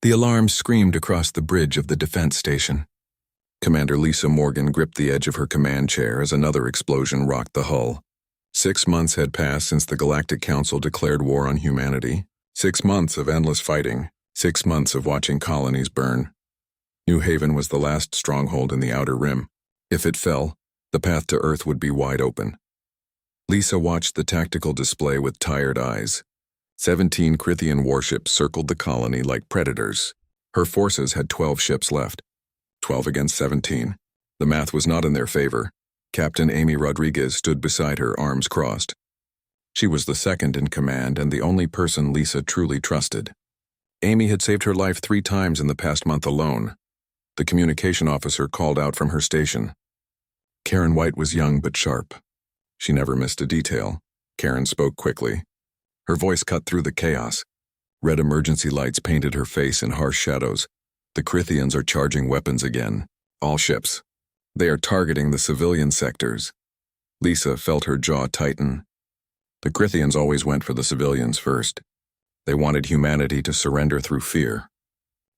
The alarm screamed across the bridge of the defense station. Commander Lisa Morgan gripped the edge of her command chair as another explosion rocked the hull. 6 months had passed since the Galactic Council declared war on humanity. 6 months of endless fighting. 6 months of watching colonies burn. New Haven was the last stronghold in the Outer Rim. If it fell, the path to Earth would be wide open. Lisa watched the tactical display with tired eyes. 17 Crithian warships circled the colony like predators. Her forces had 12 ships left. 12 against 17. The math was not in their favor. Captain Amy Rodriguez stood beside her, arms crossed. She was the second in command and the only person Lisa truly trusted. Amy had saved her life 3 times in the past month alone. The communication officer called out from her station. Karen White was young but sharp. She never missed a detail. Karen spoke quickly. Her voice cut through the chaos. Red emergency lights painted her face in harsh shadows. The Crithians are charging weapons again. All ships. They are targeting the civilian sectors. Lisa felt her jaw tighten. The Crithians always went for the civilians first. They wanted humanity to surrender through fear.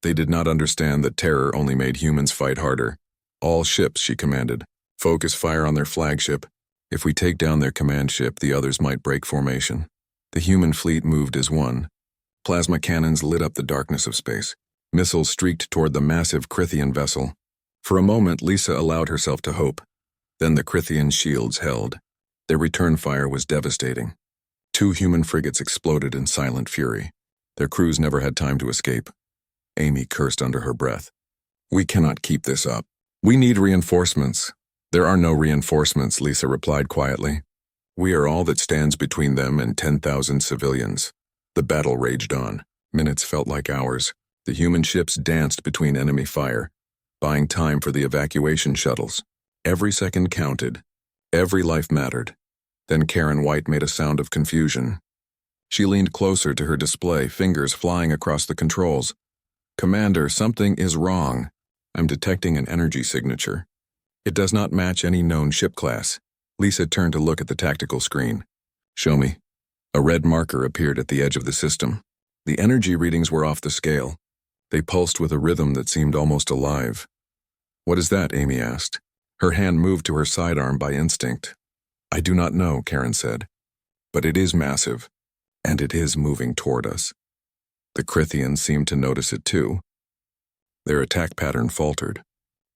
They did not understand that terror only made humans fight harder. All ships, she commanded. Focus fire on their flagship. If we take down their command ship, the others might break formation. The human fleet moved as one. Plasma cannons lit up the darkness of space. Missiles streaked toward the massive Crithian vessel. For a moment, Lisa allowed herself to hope. Then the Crithian shields held. Their return fire was devastating. 2 human frigates exploded in silent fury. Their crews never had time to escape. Amy cursed under her breath. We cannot keep this up. We need reinforcements. There are no reinforcements, Lisa replied quietly. We are all that stands between them and 10,000 civilians. The battle raged on. Minutes felt like hours. The human ships danced between enemy fire, buying time for the evacuation shuttles. Every second counted. Every life mattered. Then Karen White made a sound of confusion. She leaned closer to her display, fingers flying across the controls. Commander, something is wrong. I'm detecting an energy signature. It does not match any known ship class. Lisa turned to look at the tactical screen. Show me. A red marker appeared at the edge of the system. The energy readings were off the scale. They pulsed with a rhythm that seemed almost alive. What is that? Amy asked. Her hand moved to her sidearm by instinct. I do not know, Karen said. But it is massive, and it is moving toward us. The Crithians seemed to notice it too. Their attack pattern faltered.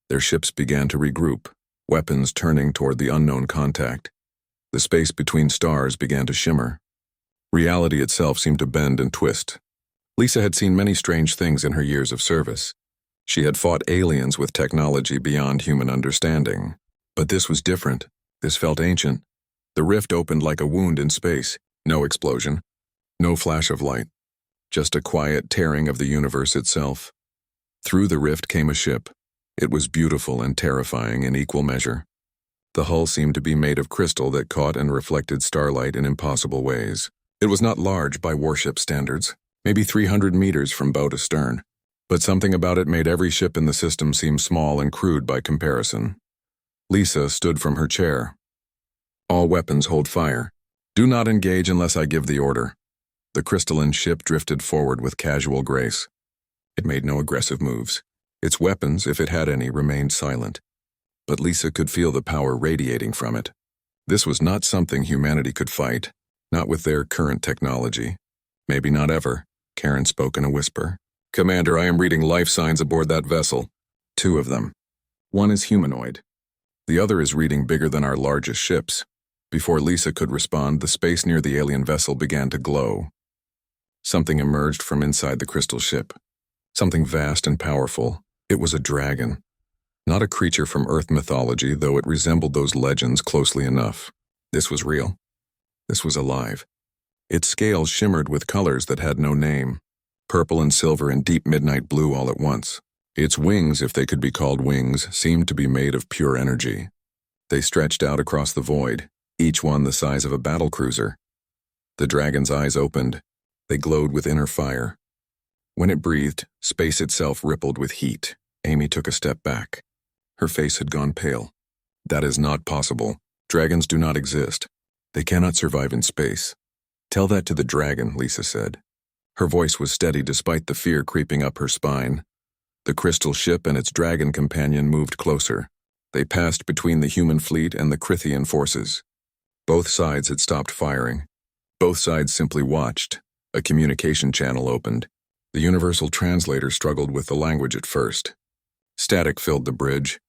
Their ships began to regroup, weapons turning toward the unknown contact. The space between stars began to shimmer. Reality itself seemed to bend and twist. Lisa had seen many strange things in her years of service. She had fought aliens with technology beyond human understanding. But this was different. This felt ancient. The rift opened like a wound in space. No explosion. No flash of light. Just a quiet tearing of the universe itself. Through the rift came a ship. It was beautiful and terrifying in equal measure. The hull seemed to be made of crystal that caught and reflected starlight in impossible ways. It was not large by warship standards, maybe 300 meters from bow to stern, but something about it made every ship in the system seem small and crude by comparison. Lisa stood from her chair. All weapons hold fire. Do not engage unless I give the order. The crystalline ship drifted forward with casual grace. It made no aggressive moves. Its weapons, if it had any, remained silent. But Lisa could feel the power radiating from it. This was not something humanity could fight, not with their current technology. Maybe not ever. Karen spoke in a whisper. Commander, I am reading life signs aboard that vessel. 2 of them. One is humanoid. The other is reading bigger than our largest ships. Before Lisa could respond, the space near the alien vessel began to glow. Something emerged from inside the crystal ship. Something vast and powerful. It was a dragon. Not a creature from Earth mythology, though it resembled those legends closely enough. This was real. This was alive. Its scales shimmered with colors that had no name. Purple and silver and deep midnight blue all at once. Its wings, if they could be called wings, seemed to be made of pure energy. They stretched out across the void, each one the size of a battlecruiser. The dragon's eyes opened. They glowed with inner fire. When it breathed, space itself rippled with heat. Amy took a step back. Her face had gone pale. That is not possible. Dragons do not exist. They cannot survive in space. Tell that to the dragon, Lisa said. Her voice was steady despite the fear creeping up her spine. The crystal ship and its dragon companion moved closer. They passed between the human fleet and the Crithian forces. Both sides had stopped firing. Both sides simply watched. A communication channel opened. The universal translator struggled with the language at first. Static filled the bridge.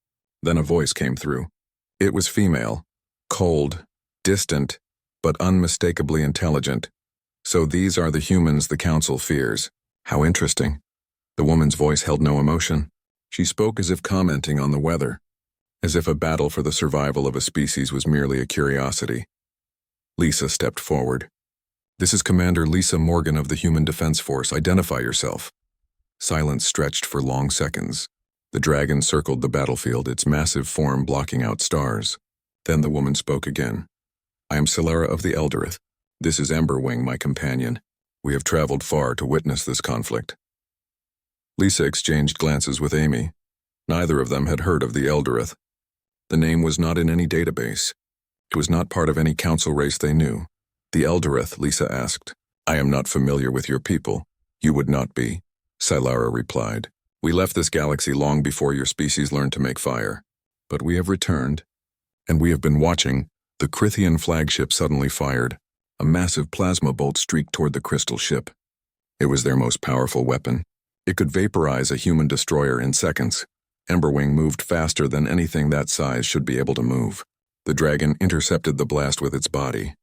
Then a voice came through. It was female, cold, distant, but unmistakably intelligent. So these are the humans the Council fears. How interesting. The woman's voice held no emotion. She spoke as if commenting on the weather, as if a battle for the survival of a species was merely a curiosity. Lisa stepped forward. This is Commander Lisa Morgan of the Human Defense Force. Identify yourself. Silence stretched for long seconds. The dragon circled the battlefield, its massive form blocking out stars. Then the woman spoke again. I am Solara of the Eldereth. This is Emberwing, my companion. We have traveled far to witness this conflict. Lisa exchanged glances with Amy. Neither of them had heard of the Eldereth. The name was not in any database. It was not part of any council race they knew. The Eldereth, Lisa asked. I am not familiar with your people. You would not be, Solara replied. We left this galaxy long before your species learned to make fire. But we have returned, and we have been watching. The Crithian flagship suddenly fired. A massive plasma bolt streaked toward the crystal ship. It was their most powerful weapon. It could vaporize a human destroyer in seconds. Emberwing moved faster than anything that size should be able to move. The dragon intercepted the blast with its body.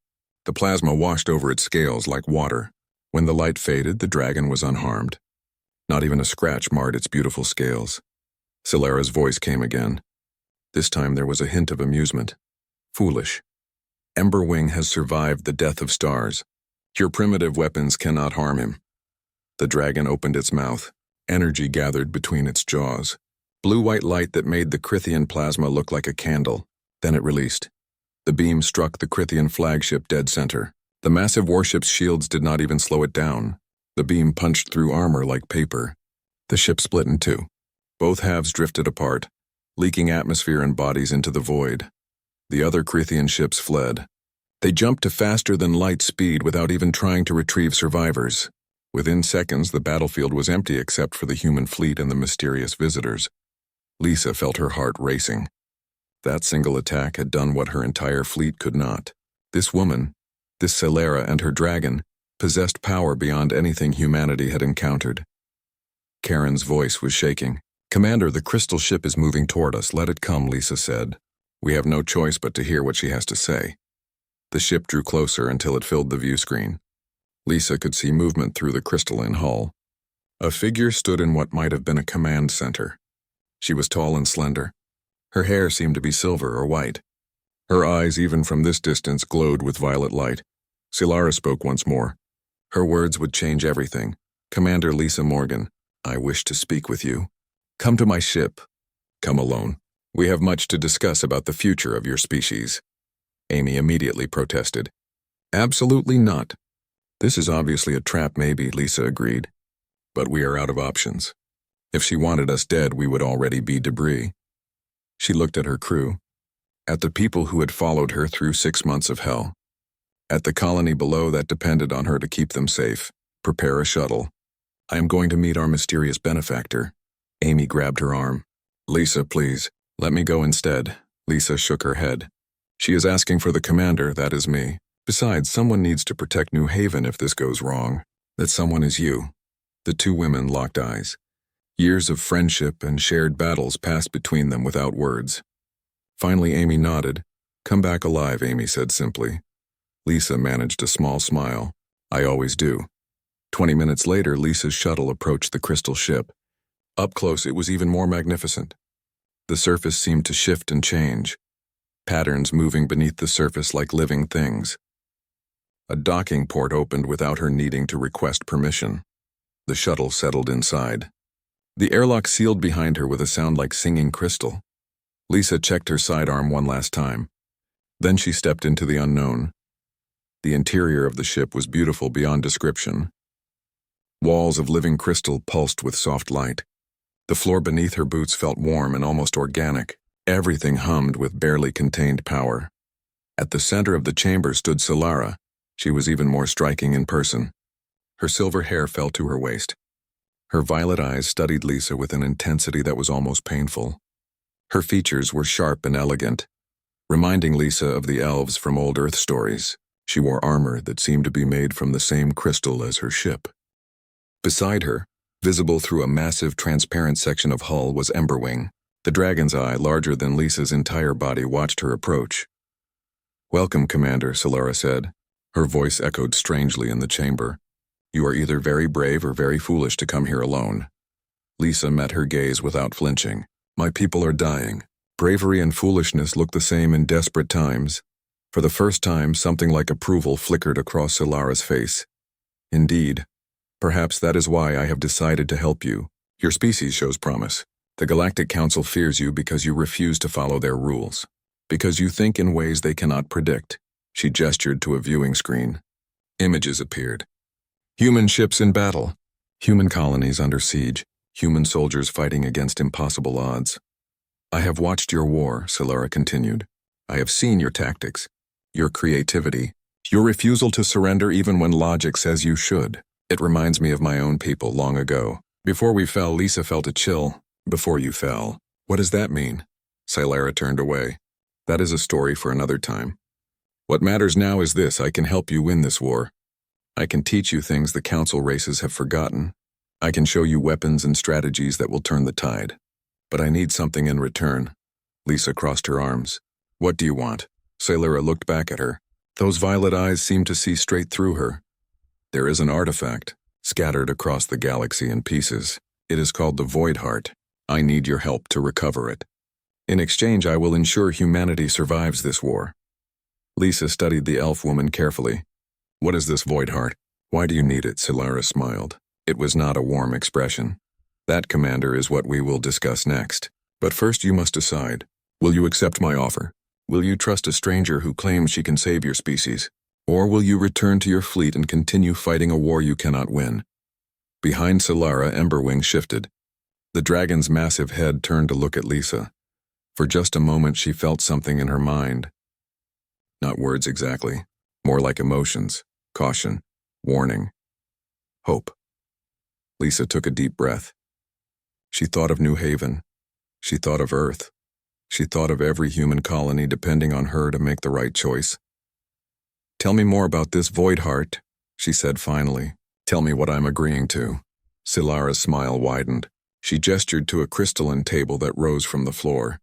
The plasma washed over its scales like water. When the light faded, the dragon was unharmed. Not even a scratch marred its beautiful scales. Solara's voice came again. This time there was a hint of amusement. Foolish. Emberwing has survived the death of stars. Your primitive weapons cannot harm him. The dragon opened its mouth. Energy gathered between its jaws. Blue-white light that made the Crithian plasma look like a candle. Then it released. The beam struck the Crithian flagship dead center. The massive warship's shields did not even slow it down. The beam punched through armor like paper. The ship split in two. Both halves drifted apart, leaking atmosphere and bodies into the void. The other Crithian ships fled. They jumped to faster-than-light speed without even trying to retrieve survivors. Within seconds, the battlefield was empty except for the human fleet and the mysterious visitors. Lisa felt her heart racing. That single attack had done what her entire fleet could not. This woman, this Solara and her dragon, possessed power beyond anything humanity had encountered. Karen's voice was shaking. Commander, the crystal ship is moving toward us. Let it come, Lisa said. We have no choice but to hear what she has to say. The ship drew closer until it filled the view screen. Lisa could see movement through the crystalline hull. A figure stood in what might have been a command center. She was tall and slender. Her hair seemed to be silver or white. Her eyes, even from this distance, glowed with violet light. Solara spoke once more. Her words would change everything. Commander Lisa Morgan, I wish to speak with you. Come to my ship. Come alone. We have much to discuss about the future of your species. Amy immediately protested. Absolutely not. This is obviously a trap, maybe, Lisa agreed. But we are out of options. If she wanted us dead, we would already be debris. She looked at her crew, at the people who had followed her through 6 months of hell, at the colony below that depended on her to keep them safe. Prepare a shuttle. I am going to meet our mysterious benefactor. Amy grabbed her arm. Lisa, please, let me go instead. Lisa shook her head. She is asking for the commander, that is me. Besides, someone needs to protect New Haven if this goes wrong. That someone is you. The two women locked eyes. Years of friendship and shared battles passed between them without words. Finally, Amy nodded. Come back alive, Amy said simply. Lisa managed a small smile. I always do. 20 minutes later, Lisa's shuttle approached the crystal ship. Up close, it was even more magnificent. The surface seemed to shift and change, patterns moving beneath the surface like living things. A docking port opened without her needing to request permission. The shuttle settled inside. The airlock sealed behind her with a sound like singing crystal. Lisa checked her sidearm one last time. Then she stepped into the unknown. The interior of the ship was beautiful beyond description. Walls of living crystal pulsed with soft light. The floor beneath her boots felt warm and almost organic. Everything hummed with barely contained power. At the center of the chamber stood Solara. She was even more striking in person. Her silver hair fell to her waist. Her violet eyes studied Lisa with an intensity that was almost painful. Her features were sharp and elegant, reminding Lisa of the elves from old Earth stories. She wore armor that seemed to be made from the same crystal as her ship. Beside her, visible through a massive transparent section of hull, was Emberwing. The dragon's eye, larger than Lisa's entire body, watched her approach. "Welcome, Commander," Solara said. Her voice echoed strangely in the chamber. "You are either very brave or very foolish to come here alone." Lisa met her gaze without flinching. "My people are dying. Bravery and foolishness look the same in desperate times." For the first time, something like approval flickered across Solara's face. "Indeed. Perhaps that is why I have decided to help you. Your species shows promise. The Galactic Council fears you because you refuse to follow their rules. Because you think in ways they cannot predict." She gestured to a viewing screen. Images appeared. Human ships in battle. Human colonies under siege. Human soldiers fighting against impossible odds. "I have watched your war," Solara continued. "I have seen your tactics, your creativity, your refusal to surrender even when logic says you should. It reminds me of my own people long ago. Before we fell," Lisa felt a chill. "Before you fell. What does that mean?" Solara turned away. "That is a story for another time. What matters now is this: I can help you win this war. I can teach you things the Council races have forgotten. I can show you weapons and strategies that will turn the tide. But I need something in return." Lisa crossed her arms. "What do you want?" Solara looked back at her. Those violet eyes seemed to see straight through her. "There is an artifact, scattered across the galaxy in pieces. It is called the Void Heart. I need your help to recover it. In exchange, I will ensure humanity survives this war." Lisa studied the elf woman carefully. "What is this Void Heart? Why do you need it?" Solara smiled. It was not a warm expression. "That, Commander, is what we will discuss next. But first you must decide. Will you accept my offer? Will you trust a stranger who claims she can save your species? Or will you return to your fleet and continue fighting a war you cannot win?" Behind Solara, Emberwing shifted. The dragon's massive head turned to look at Lisa. For just a moment she felt something in her mind. Not words exactly, more like emotions, caution, warning, hope. Lisa took a deep breath. She thought of New Haven. She thought of Earth. She thought of every human colony depending on her to make the right choice. "Tell me more about this Void Heart," she said finally. "Tell me what I'm agreeing to." Solara's smile widened. She gestured to a crystalline table that rose from the floor.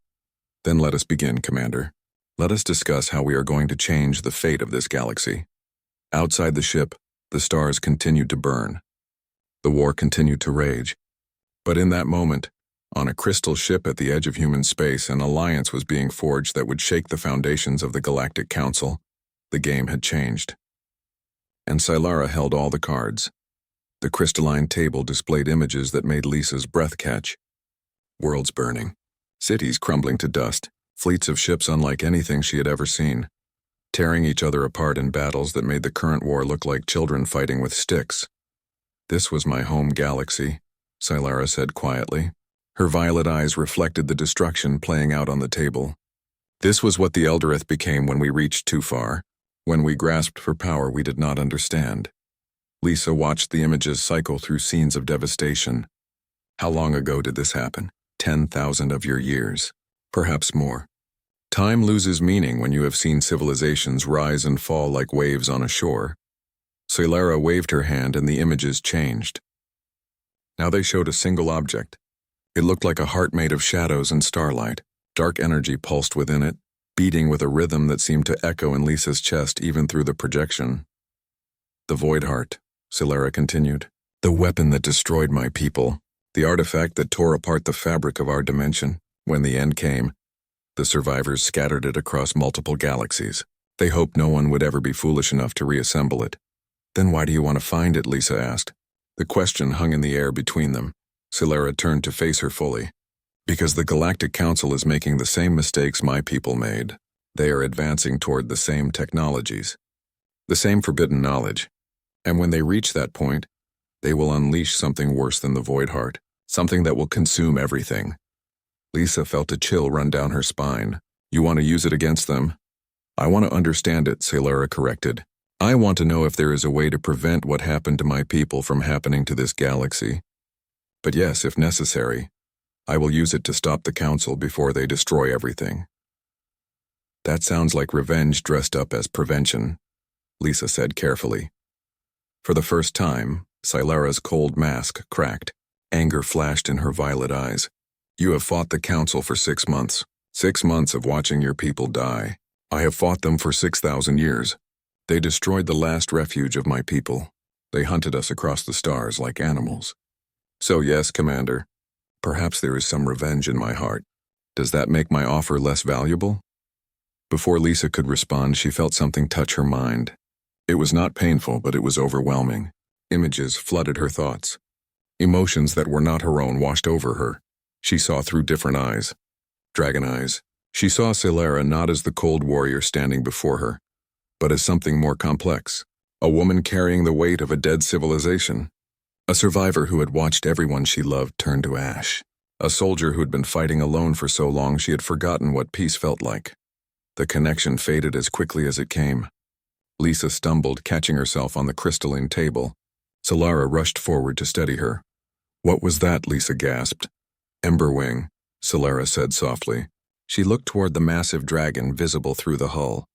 "Then let us begin, Commander. Let us discuss how we are going to change the fate of this galaxy." Outside the ship, the stars continued to burn. The war continued to rage. But in that moment, on a crystal ship at the edge of human space, an alliance was being forged that would shake the foundations of the Galactic Council. The game had changed. And Solara held all the cards. The crystalline table displayed images that made Lisa's breath catch. Worlds burning. Cities crumbling to dust. Fleets of ships unlike anything she had ever seen. Tearing each other apart in battles that made the current war look like children fighting with sticks. "This was my home galaxy," Solara said quietly. Her violet eyes reflected the destruction playing out on the table. "This was what the Eldereth became when we reached too far. When we grasped for power we did not understand." Lisa watched the images cycle through scenes of devastation. How long ago did this happen? 10,000 of your years. Perhaps more. Time loses meaning when you have seen civilizations rise and fall like waves on a shore. Solara waved her hand and the images changed. Now they showed a single object. It looked like a heart made of shadows and starlight. Dark energy pulsed within it, beating with a rhythm that seemed to echo in Lisa's chest even through the projection. "The Void Heart," Solara continued. "The weapon that destroyed my people. The artifact that tore apart the fabric of our dimension. When the end came, the survivors scattered it across multiple galaxies. They hoped no one would ever be foolish enough to reassemble it." "Then why do you want to find it?" Lisa asked. The question hung in the air between them. Solara turned to face her fully. "Because the Galactic Council is making the same mistakes my people made. They are advancing toward the same technologies, the same forbidden knowledge. And when they reach that point, they will unleash something worse than the Void Heart, something that will consume everything." Lisa felt a chill run down her spine. "You want to use it against them?" "I want to understand it," Solara corrected. I want to know if there is a way to prevent what happened to my people from happening to this galaxy. But yes, if necessary, I will use it to stop the Council before they destroy everything." "That sounds like revenge dressed up as prevention," Lisa said carefully. For the first time, Silara's cold mask cracked. Anger flashed in her violet eyes. "You have fought the Council for 6 months. 6 months of watching your people die. I have fought them for 6,000 years. They destroyed the last refuge of my people. They hunted us across the stars like animals. So yes, Commander, perhaps there is some revenge in my heart. Does that make my offer less valuable?" Before Lisa could respond, she felt something touch her mind. It was not painful, but it was overwhelming. Images flooded her thoughts. Emotions that were not her own washed over her. She saw through different eyes. Dragon eyes. She saw Silara not as the cold warrior standing before her, but as something more complex. A woman carrying the weight of a dead civilization. A survivor who had watched everyone she loved turn to ash. A soldier who had been fighting alone for so long she had forgotten what peace felt like. The connection faded as quickly as it came. Lisa stumbled, catching herself on the crystalline table. Silara rushed forward to steady her. "What was that?" Lisa gasped. "Emberwing," Silara said softly. She looked toward the massive dragon visible through the hull.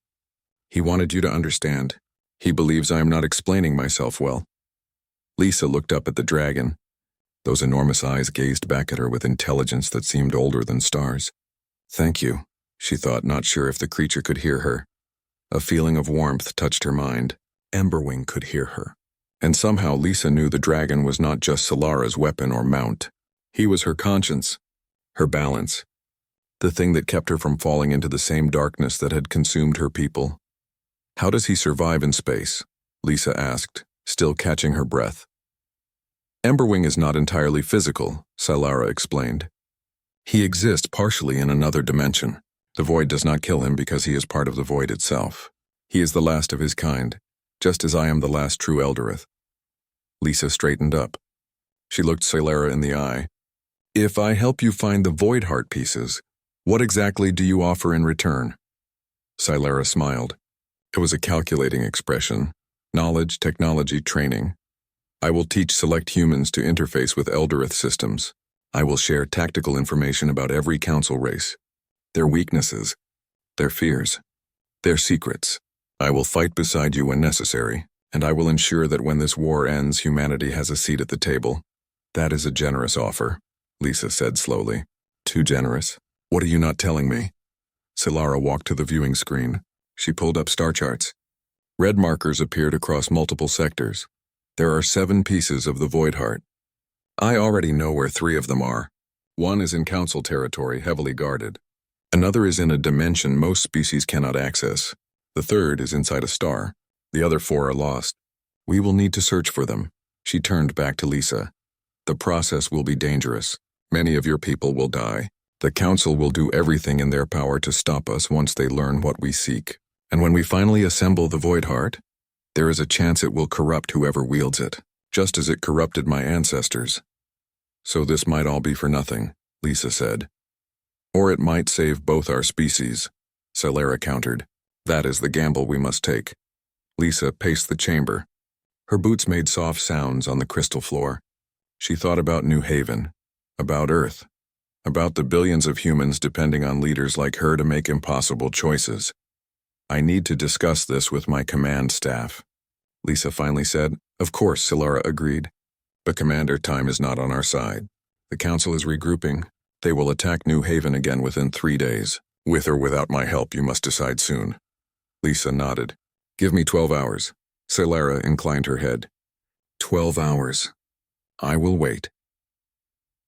"He wanted you to understand. He believes I am not explaining myself well." Lisa looked up at the dragon. Those enormous eyes gazed back at her with intelligence that seemed older than stars. "Thank you," she thought, not sure if the creature could hear her. A feeling of warmth touched her mind. Emberwing could hear her. And somehow Lisa knew the dragon was not just Silara's weapon or mount. He was her conscience, her balance, the thing that kept her from falling into the same darkness that had consumed her people. "How does he survive in space?" Lisa asked, still catching her breath. "Emberwing is not entirely physical," Silara explained. "He exists partially in another dimension. The void does not kill him because he is part of the void itself. He is the last of his kind, just as I am the last true Eldereth." Lisa straightened up. She looked Silara in the eye. "If I help you find the void heart pieces, what exactly do you offer in return?" Silara smiled. It was a calculating expression. Knowledge, technology, training. "I will teach select humans to interface with Eldereth systems. I will share tactical information about every council race. Their weaknesses, their fears, their secrets. I will fight beside you when necessary, and I will ensure that when this war ends, humanity has a seat at the table." "That is a generous offer," Lisa said slowly. "Too generous. What are you not telling me?" Silara walked to the viewing screen. She pulled up star charts. Red markers appeared across multiple sectors. "There are 7 pieces of the Void Heart. I already know where 3 of them are. One is in Council territory, heavily guarded. Another is in a dimension most species cannot access. The third is inside a star. The other 4 are lost. We will need to search for them." She turned back to Lisa. "The process will be dangerous. Many of your people will die. The Council will do everything in their power to stop us once they learn what we seek. And when we finally assemble the Void Heart, there is a chance it will corrupt whoever wields it, just as it corrupted my ancestors." "So this might all be for nothing," Lisa said. "Or it might save both our species," Silara countered. "That is the gamble we must take." Lisa paced the chamber. Her boots made soft sounds on the crystal floor. She thought about New Haven, about Earth, about the billions of humans depending on leaders like her to make impossible choices. "I need to discuss this with my command staff," Lisa finally said. "Of course," Silara agreed. "But Commander, time is not on our side. The Council is regrouping. They will attack New Haven again within 3 days. With or without my help, you must decide soon." Lisa nodded. "Give me 12 hours. Silara inclined her head. 12 hours. I will wait."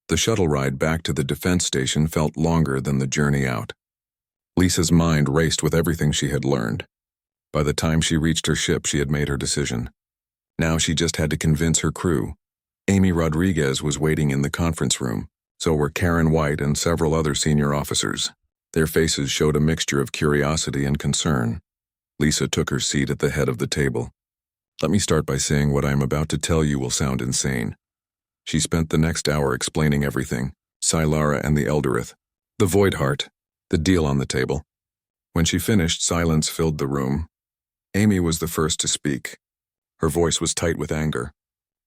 The shuttle ride back to the defense station felt longer than the journey out. Lisa's mind raced with everything she had learned. By the time she reached her ship, she had made her decision. Now she just had to convince her crew. Amy Rodriguez was waiting in the conference room. So were Karen White and several other senior officers. Their faces showed a mixture of curiosity and concern. Lisa took her seat at the head of the table. "Let me start by saying what I am about to tell you will sound insane." She spent the next hour explaining everything. Silara and the Eldereth, the Void Heart, the deal on the table. When she finished, silence filled the room. Amy was the first to speak. Her voice was tight with anger.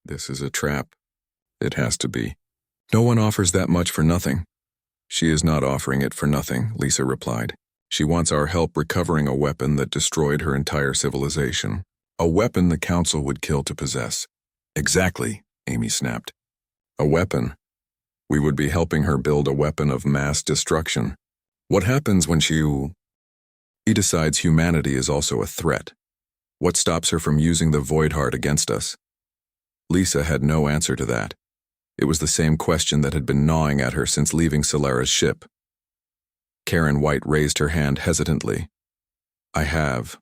This is a trap. It has to be. No one offers that much for nothing. She is not offering it for nothing, Lisa replied. She wants our help recovering a weapon that destroyed her entire civilization. A weapon the Council would kill to possess. Exactly, Amy snapped. A weapon. We would be helping her build a weapon of mass destruction. What happens when she decides humanity is also a threat? What stops her from using the Void Heart against us? Lisa had no answer to that. It was the same question that had been gnawing at her since leaving Solara's ship. Karen White raised her hand hesitantly. I have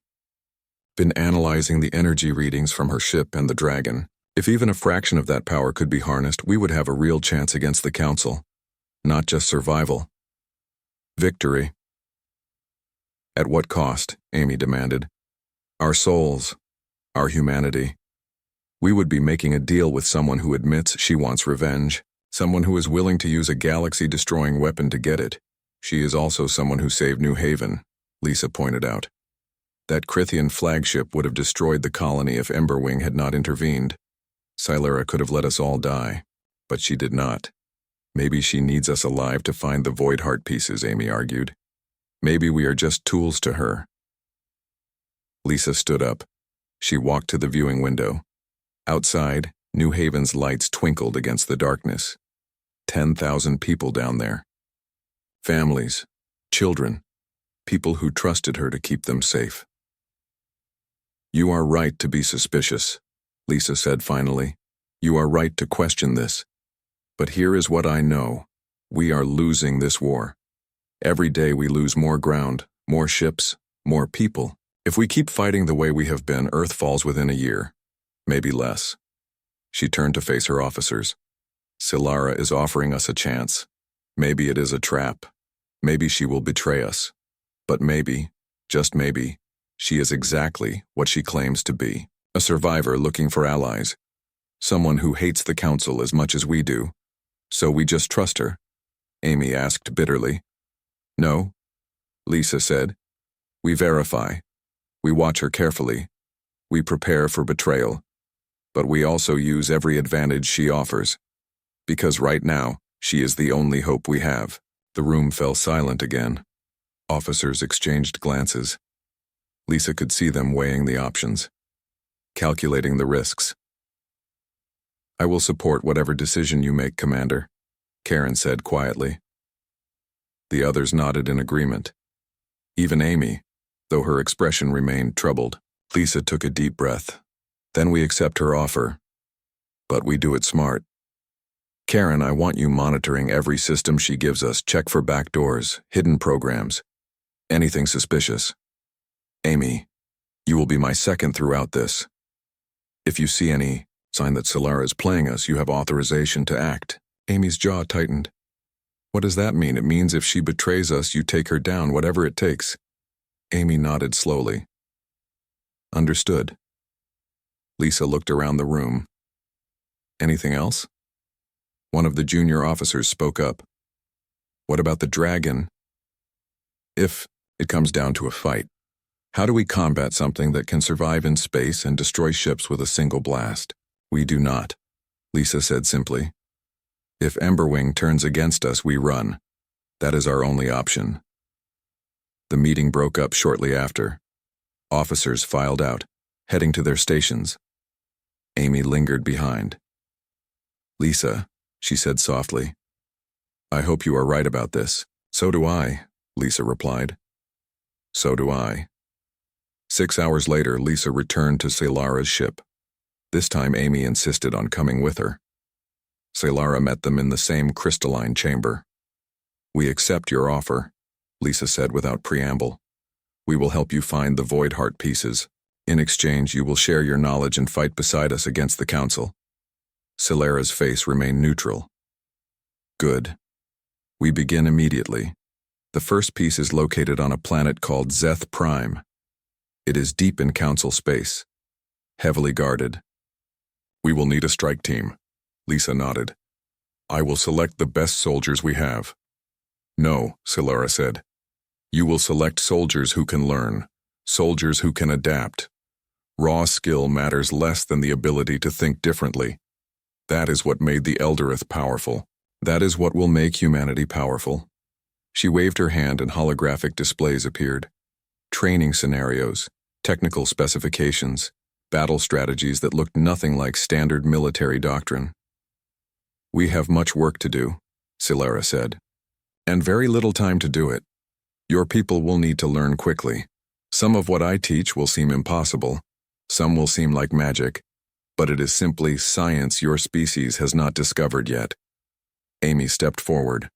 been analyzing the energy readings from her ship and the dragon. If even a fraction of that power could be harnessed, we would have a real chance against the Council. Not just survival. Victory. At what cost? Amy demanded. Our souls. Our humanity. We would be making a deal with someone who admits she wants revenge, someone who is willing to use a galaxy-destroying weapon to get it. She is also someone who saved New Haven, Lisa pointed out. That Crithian flagship would have destroyed the colony if Emberwing had not intervened. Solara could have let us all die, but she did not. Maybe she needs us alive to find the Void Heart pieces, Amy argued. Maybe we are just tools to her. Lisa stood up. She walked to the viewing window. Outside, New Haven's lights twinkled against the darkness. 10,000 people down there. Families, children, people who trusted her to keep them safe. You are right to be suspicious, Lisa said finally. You are right to question this. But here is what I know. We are losing this war. Every day we lose more ground, more ships, more people. If we keep fighting the way we have been, Earth falls within a year. Maybe less. She turned to face her officers. Solara is offering us a chance. Maybe it is a trap. Maybe she will betray us. But maybe, just maybe, she is exactly what she claims to be. A survivor looking for allies. Someone who hates the Council as much as we do. So we just trust her? Amy asked bitterly. No, Lisa said. We verify. We watch her carefully. We prepare for betrayal. But we also use every advantage she offers. Because right now, she is the only hope we have. The room fell silent again. Officers exchanged glances. Lisa could see them weighing the options, calculating the risks. I will support whatever decision you make, Commander, Karen said quietly. The others nodded in agreement. Even Amy, though her expression remained troubled. Lisa took a deep breath. Then we accept her offer. But we do it smart. Karen, I want you monitoring every system she gives us. Check for backdoors, hidden programs, anything suspicious. Amy, you will be my second throughout this. If you see any sign that Solara is playing us, you have authorization to act. Amy's jaw tightened. What does that mean? It means if she betrays us, you take her down, whatever it takes. Amy nodded slowly. Understood. Lisa looked around the room. Anything else? One of the junior officers spoke up. What about the dragon? If it comes down to a fight, how do we combat something that can survive in space and destroy ships with a single blast? We do not, Lisa said simply. If Emberwing turns against us, we run. That is our only option. The meeting broke up shortly after. Officers filed out, heading to their stations. Amy lingered behind. Lisa, she said softly. I hope you are right about this. So do I, Lisa replied. So do I. 6 hours later, Lisa returned to Solara's ship. This time Amy insisted on coming with her. Solara met them in the same crystalline chamber. We accept your offer, Lisa said without preamble. We will help you find the Void Heart pieces. In exchange, you will share your knowledge and fight beside us against the Council. Solara's face remained neutral. Good. We begin immediately. The first piece is located on a planet called Zeth Prime. It is deep in Council space, heavily guarded. We will need a strike team, Lisa nodded. I will select the best soldiers we have. No, Solara said. You will select soldiers who can learn, soldiers who can adapt, Raw skill matters less than the ability to think differently. That is what made the Eldereth powerful. That is what will make humanity powerful. She waved her hand and holographic displays appeared. Training scenarios, technical specifications, battle strategies that looked nothing like standard military doctrine. We have much work to do, Silara said, and very little time to do it. Your people will need to learn quickly. Some of what I teach will seem impossible. Some will seem like magic, but it is simply science your species has not discovered yet. Amy stepped forward.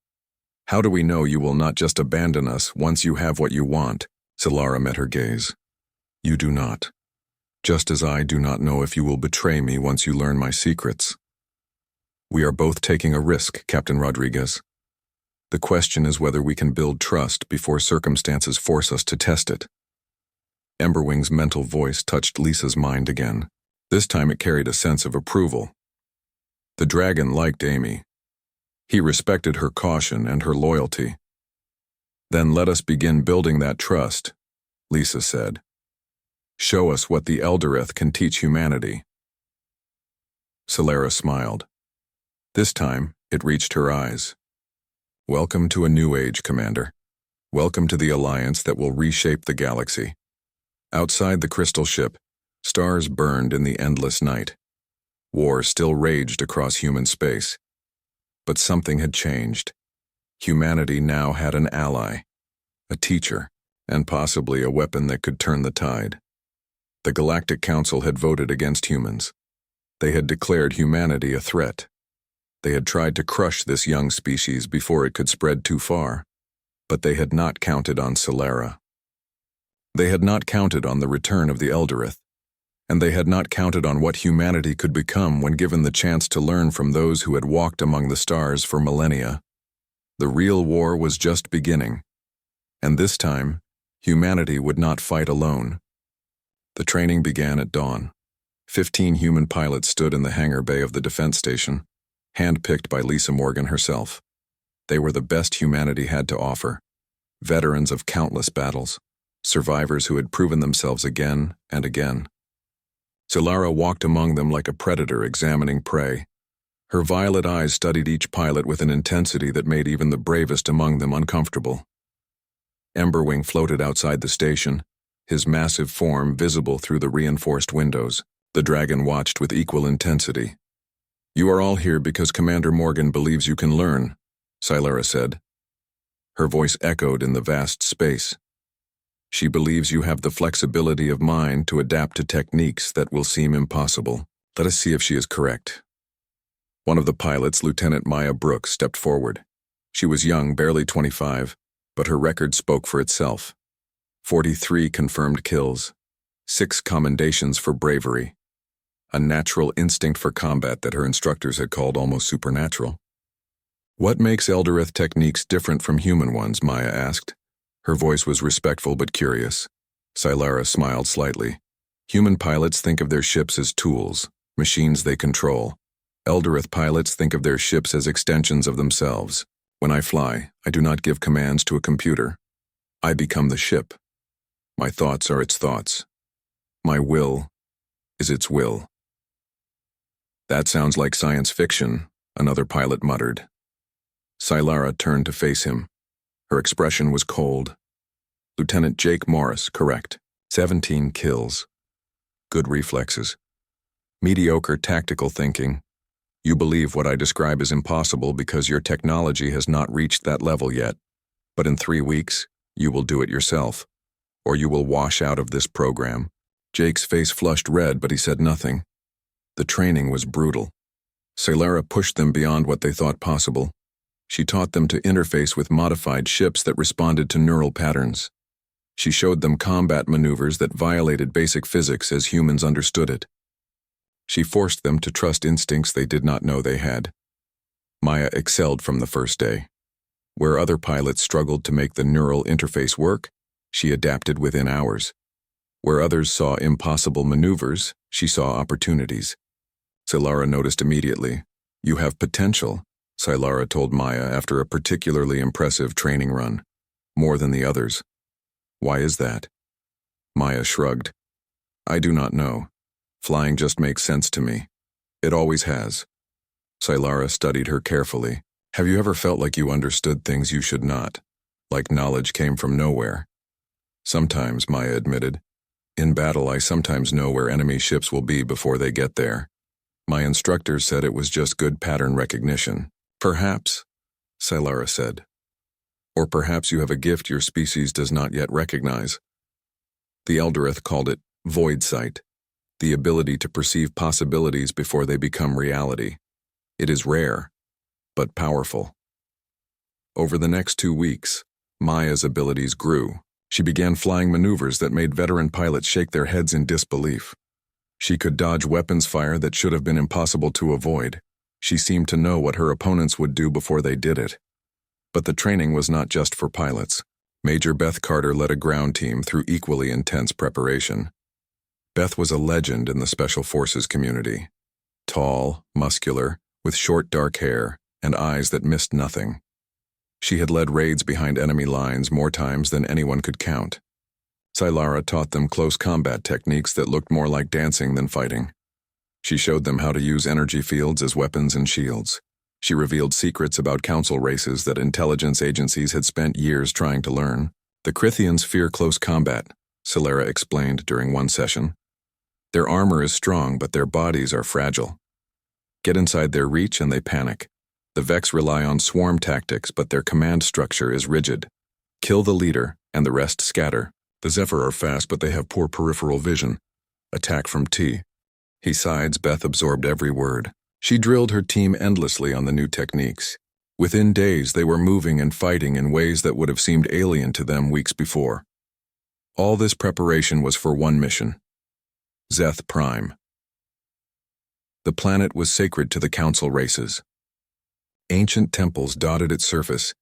How do we know you will not just abandon us once you have what you want? Silara met her gaze. You do not. Just as I do not know if you will betray me once you learn my secrets. We are both taking a risk, Captain Rodriguez. The question is whether we can build trust before circumstances force us to test it. Emberwing's mental voice touched Lisa's mind again. This time it carried a sense of approval. The dragon liked Amy. He respected her caution and her loyalty. Then let us begin building that trust, Lisa said. Show us what the Eldereth can teach humanity. Silara smiled. This time, it reached her eyes. Welcome to a new age, Commander. Welcome to the alliance that will reshape the galaxy. Outside the crystal ship, stars burned in the endless night. War still raged across human space. But something had changed. Humanity now had an ally, a teacher, and possibly a weapon that could turn the tide. The Galactic Council had voted against humans. They had declared humanity a threat. They had tried to crush this young species before it could spread too far, but they had not counted on Silara. They had not counted on the return of the Eldereth, and they had not counted on what humanity could become when given the chance to learn from those who had walked among the stars for millennia. The real war was just beginning, and this time, humanity would not fight alone. The training began at dawn. 15 human pilots stood in the hangar bay of the defense station, handpicked by Lisa Morgan herself. They were the best humanity had to offer, veterans of countless battles, survivors who had proven themselves again and again. Silara walked among them like a predator examining prey. Her violet eyes studied each pilot with an intensity that made even the bravest among them uncomfortable. Emberwing floated outside the station, his massive form visible through the reinforced windows. The dragon watched with equal intensity. You are all here because Commander Morgan believes you can learn, Silara said. Her voice echoed in the vast space. She believes you have the flexibility of mind to adapt to techniques that will seem impossible. Let us see if she is correct. One of the pilots, Lieutenant Maya Brooks, stepped forward. She was young, barely 25, but her record spoke for itself. 43 confirmed kills, 6 commendations for bravery, a natural instinct for combat that her instructors had called almost supernatural. What makes Eldereth techniques different from human ones? Maya asked. Her voice was respectful but curious. Silara smiled slightly. Human pilots think of their ships as tools, machines they control. Eldereth pilots think of their ships as extensions of themselves. When I fly, I do not give commands to a computer. I become the ship. My thoughts are its thoughts. My will is its will. That sounds like science fiction, another pilot muttered. Silara turned to face him. Her expression was cold. Lieutenant Jake Morris, correct. 17 kills. Good reflexes. Mediocre tactical thinking. You believe what I describe is impossible because your technology has not reached that level yet. But in 3 weeks, you will do it yourself. Or you will wash out of this program. Jake's face flushed red, but he said nothing. The training was brutal. Silara pushed them beyond what they thought possible. She taught them to interface with modified ships that responded to neural patterns. She showed them combat maneuvers that violated basic physics as humans understood it. She forced them to trust instincts they did not know they had. Maya excelled from the first day. Where other pilots struggled to make the neural interface work, she adapted within hours. Where others saw impossible maneuvers, she saw opportunities. Silara noticed immediately. You have potential, Silara told Maya after a particularly impressive training run. More than the others. Why is that? Maya shrugged. I do not know. Flying just makes sense to me. It always has. Scylla studied her carefully. Have you ever felt like you understood things you should not? Like knowledge came from nowhere? Sometimes, Maya admitted. In battle, I sometimes know where enemy ships will be before they get there. My instructors said it was just good pattern recognition. Perhaps, Scylla said. Or perhaps you have a gift your species does not yet recognize. The Eldoreth called it void sight, the ability to perceive possibilities before they become reality. It is rare, but powerful. Over the next 2 weeks, Maya's abilities grew. She began flying maneuvers that made veteran pilots shake their heads in disbelief. She could dodge weapons fire that should have been impossible to avoid. She seemed to know what her opponents would do before they did it. But the training was not just for pilots. Major Beth Carter led a ground team through equally intense preparation. Beth was a legend in the Special Forces community. Tall, muscular, with short dark hair and eyes that missed nothing. She had led raids behind enemy lines more times than anyone could count. Scylla taught them close combat techniques that looked more like dancing than fighting. She showed them how to use energy fields as weapons and shields. She revealed secrets about council races that intelligence agencies had spent years trying to learn. The Crithians fear close combat, Scylla explained during one session. Their armor is strong, but their bodies are fragile. Get inside their reach and they panic. The Vex rely on swarm tactics, but their command structure is rigid. Kill the leader, and the rest scatter. The Zephyr are fast, but they have poor peripheral vision. Attack from T. He sighed. Beth absorbed every word. She drilled her team endlessly on the new techniques. Within days, they were moving and fighting in ways that would have seemed alien to them weeks before. All this preparation was for one mission. Zeth Prime. The planet was sacred to the council races. Ancient temples dotted its surface,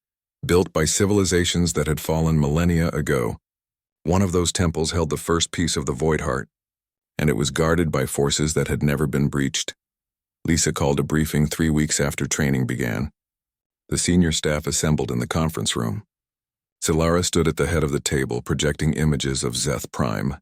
built by civilizations that had fallen millennia ago. One of those temples held the first piece of the Void Heart, and it was guarded by forces that had never been breached. Lisa called a briefing 3 weeks after training began. The senior staff assembled in the conference room. Scylla stood at the head of the table, projecting images of Zeth Prime.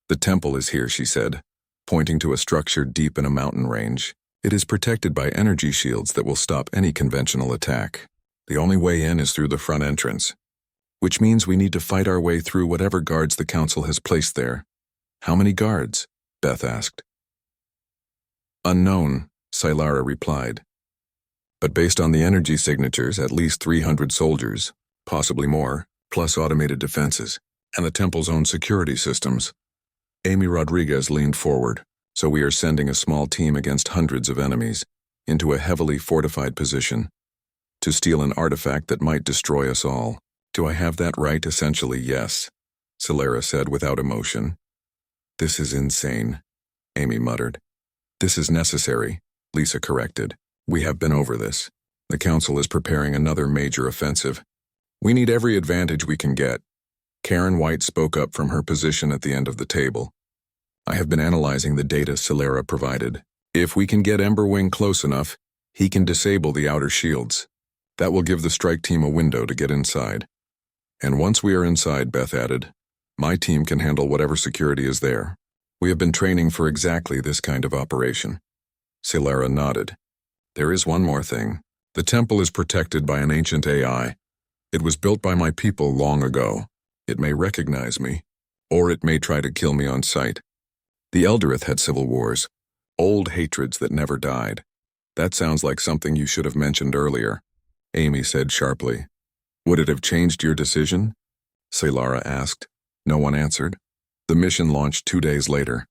The temple is here, she said, pointing to a structure deep in a mountain range. It is protected by energy shields that will stop any conventional attack. The only way in is through the front entrance, which means we need to fight our way through whatever guards the council has placed there. How many guards? Beth asked. Unknown, Scylla replied. But based on the energy signatures, at least 300 soldiers, possibly more, plus automated defenses, and the temple's own security systems. Amy Rodriguez leaned forward. So we are sending a small team against hundreds of enemies, into a heavily fortified position, to steal an artifact that might destroy us all. Do I have that right? Essentially, yes, Scylla said without emotion. This is insane, Amy muttered. This is necessary, Lisa corrected. We have been over this. The council is preparing another major offensive. We need every advantage we can get. Karen White spoke up from her position at the end of the table. I have been analyzing the data Scylla provided. If we can get Emberwing close enough, he can disable the outer shields. That will give the strike team a window to get inside. And once we are inside, Beth added, my team can handle whatever security is there. We have been training for exactly this kind of operation. Scylla nodded. There is one more thing. The temple is protected by an ancient AI. It was built by my people long ago. It may recognize me, or it may try to kill me on sight. The Eldoreth had civil wars, old hatreds that never died. That sounds like something you should have mentioned earlier, Amy said sharply. Would it have changed your decision? Scylla asked. No one answered. The mission launched 2 days later.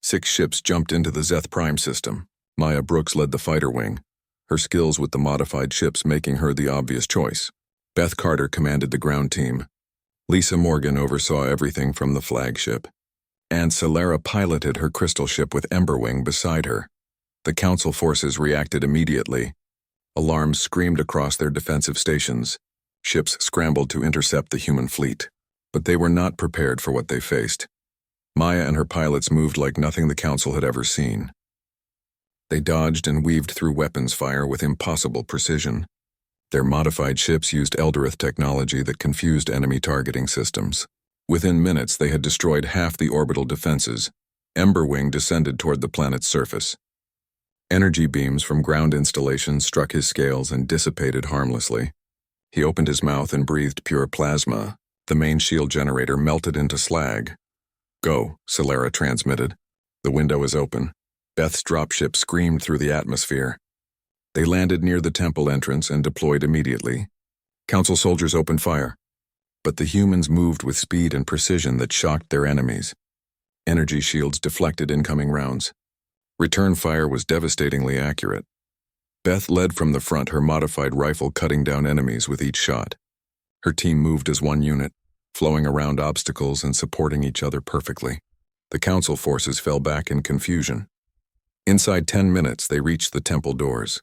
6 ships jumped into the Zeth Prime system. Maya Brooks led the fighter wing, her skills with the modified ships making her the obvious choice. Beth Carter commanded the ground team. Lisa Morgan oversaw everything from the flagship. And Scylla piloted her crystal ship with Emberwing beside her. The council forces reacted immediately. Alarms screamed across their defensive stations. Ships scrambled to intercept the human fleet. But they were not prepared for what they faced. Maya and her pilots moved like nothing the council had ever seen. They dodged and weaved through weapons fire with impossible precision. Their modified ships used Eldoreth technology that confused enemy targeting systems. Within minutes, they had destroyed half the orbital defenses, Emberwing descended toward the planet's surface. Energy beams from ground installations struck his scales and dissipated harmlessly. He opened his mouth and breathed pure plasma. The main shield generator melted into slag. "Go," Solera transmitted. "The window is open." Beth's dropship screamed through the atmosphere. They landed near the temple entrance and deployed immediately. Council soldiers opened fire. But the humans moved with speed and precision that shocked their enemies. Energy shields deflected incoming rounds. Return fire was devastatingly accurate. Beth led from the front, her modified rifle cutting down enemies with each shot. Her team moved as one unit, flowing around obstacles and supporting each other perfectly. The council forces fell back in confusion. Inside 10 minutes, they reached the temple doors.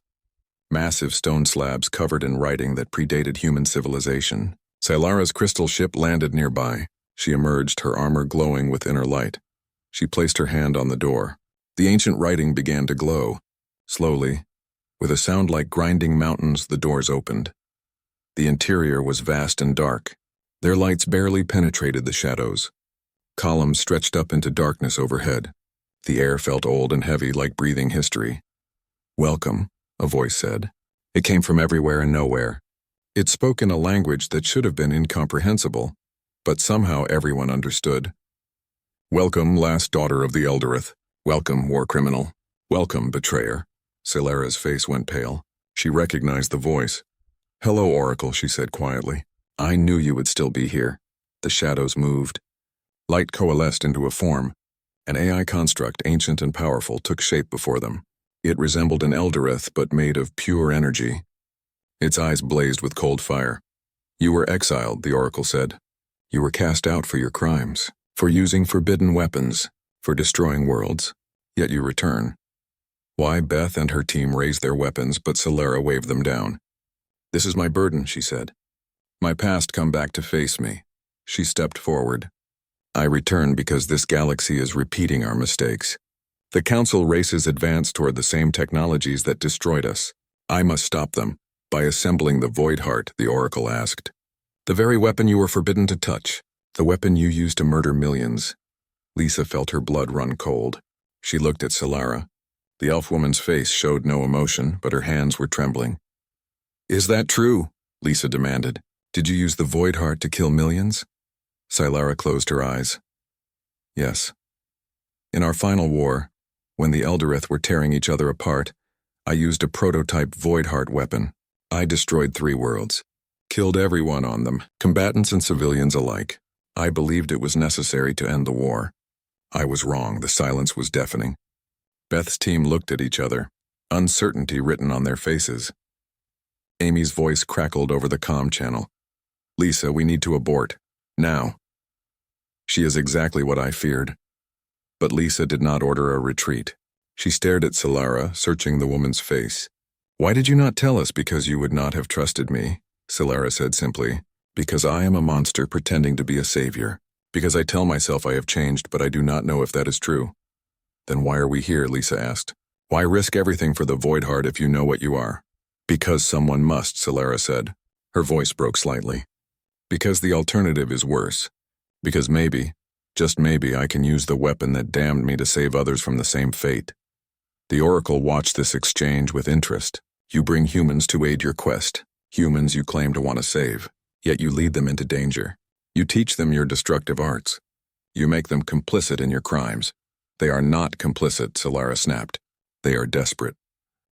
Massive stone slabs covered in writing that predated human civilization. Silara's crystal ship landed nearby. She emerged, her armor glowing with inner light. She placed her hand on the door. The ancient writing began to glow. Slowly, with a sound like grinding mountains, the doors opened. The interior was vast and dark. Their lights barely penetrated the shadows. Columns stretched up into darkness overhead. The air felt old and heavy, like breathing history. "Welcome," a voice said. It came from everywhere and nowhere. It spoke in a language that should have been incomprehensible, but somehow everyone understood. "Welcome, last daughter of the Eldereth. Welcome, war criminal. Welcome, betrayer." Solera's face went pale. She recognized the voice. "Hello, Oracle," she said quietly. "I knew you would still be here." The shadows moved. Light coalesced into a form. An AI construct, ancient and powerful, took shape before them. It resembled an Eldereth, but made of pure energy. Its eyes blazed with cold fire. "You were exiled," the Oracle said. "You were cast out for your crimes, for using forbidden weapons, for destroying worlds. Yet you return." Why? Beth and her team raised their weapons, but Solera waved them down. "This is my burden," she said. "My past come back to face me." She stepped forward. "I return because this galaxy is repeating our mistakes. The Council races advance toward the same technologies that destroyed us. I must stop them. By assembling the Void Heart," the Oracle asked. "The very weapon you were forbidden to touch. The weapon you used to murder millions." Lisa felt her blood run cold. She looked at Solera. The elf woman's face showed no emotion, but her hands were trembling. "Is that true?" Lisa demanded. "Did you use the Void Heart to kill millions?" Solera closed her eyes. "Yes. In our final war, when the Eldereth were tearing each other apart, I used a prototype Void Heart weapon. I destroyed 3 worlds, killed everyone on them, combatants and civilians alike. I believed it was necessary to end the war. I was wrong. The silence was deafening. Beth's team looked at each other, uncertainty written on their faces. Amy's voice crackled over the comm channel. "Lisa, we need to abort. Now." She is exactly what I feared. But Lisa did not order a retreat. She stared at Solera, searching the woman's face. "Why did you not tell us? Because you would not have trusted me," Solera said simply. "Because I am a monster pretending to be a savior. Because I tell myself I have changed, but I do not know if that is true." "Then why are we here?" Lisa asked. "Why risk everything for the Void Heart if you know what you are?" "Because someone must," Solera said. Her voice broke slightly. "Because the alternative is worse. Because maybe, just maybe, I can use the weapon that damned me to save others from the same fate." The Oracle watched this exchange with interest. "You bring humans to aid your quest. Humans you claim to want to save. Yet you lead them into danger. You teach them your destructive arts. You make them complicit in your crimes." "They are not complicit," Solera snapped. "They are desperate.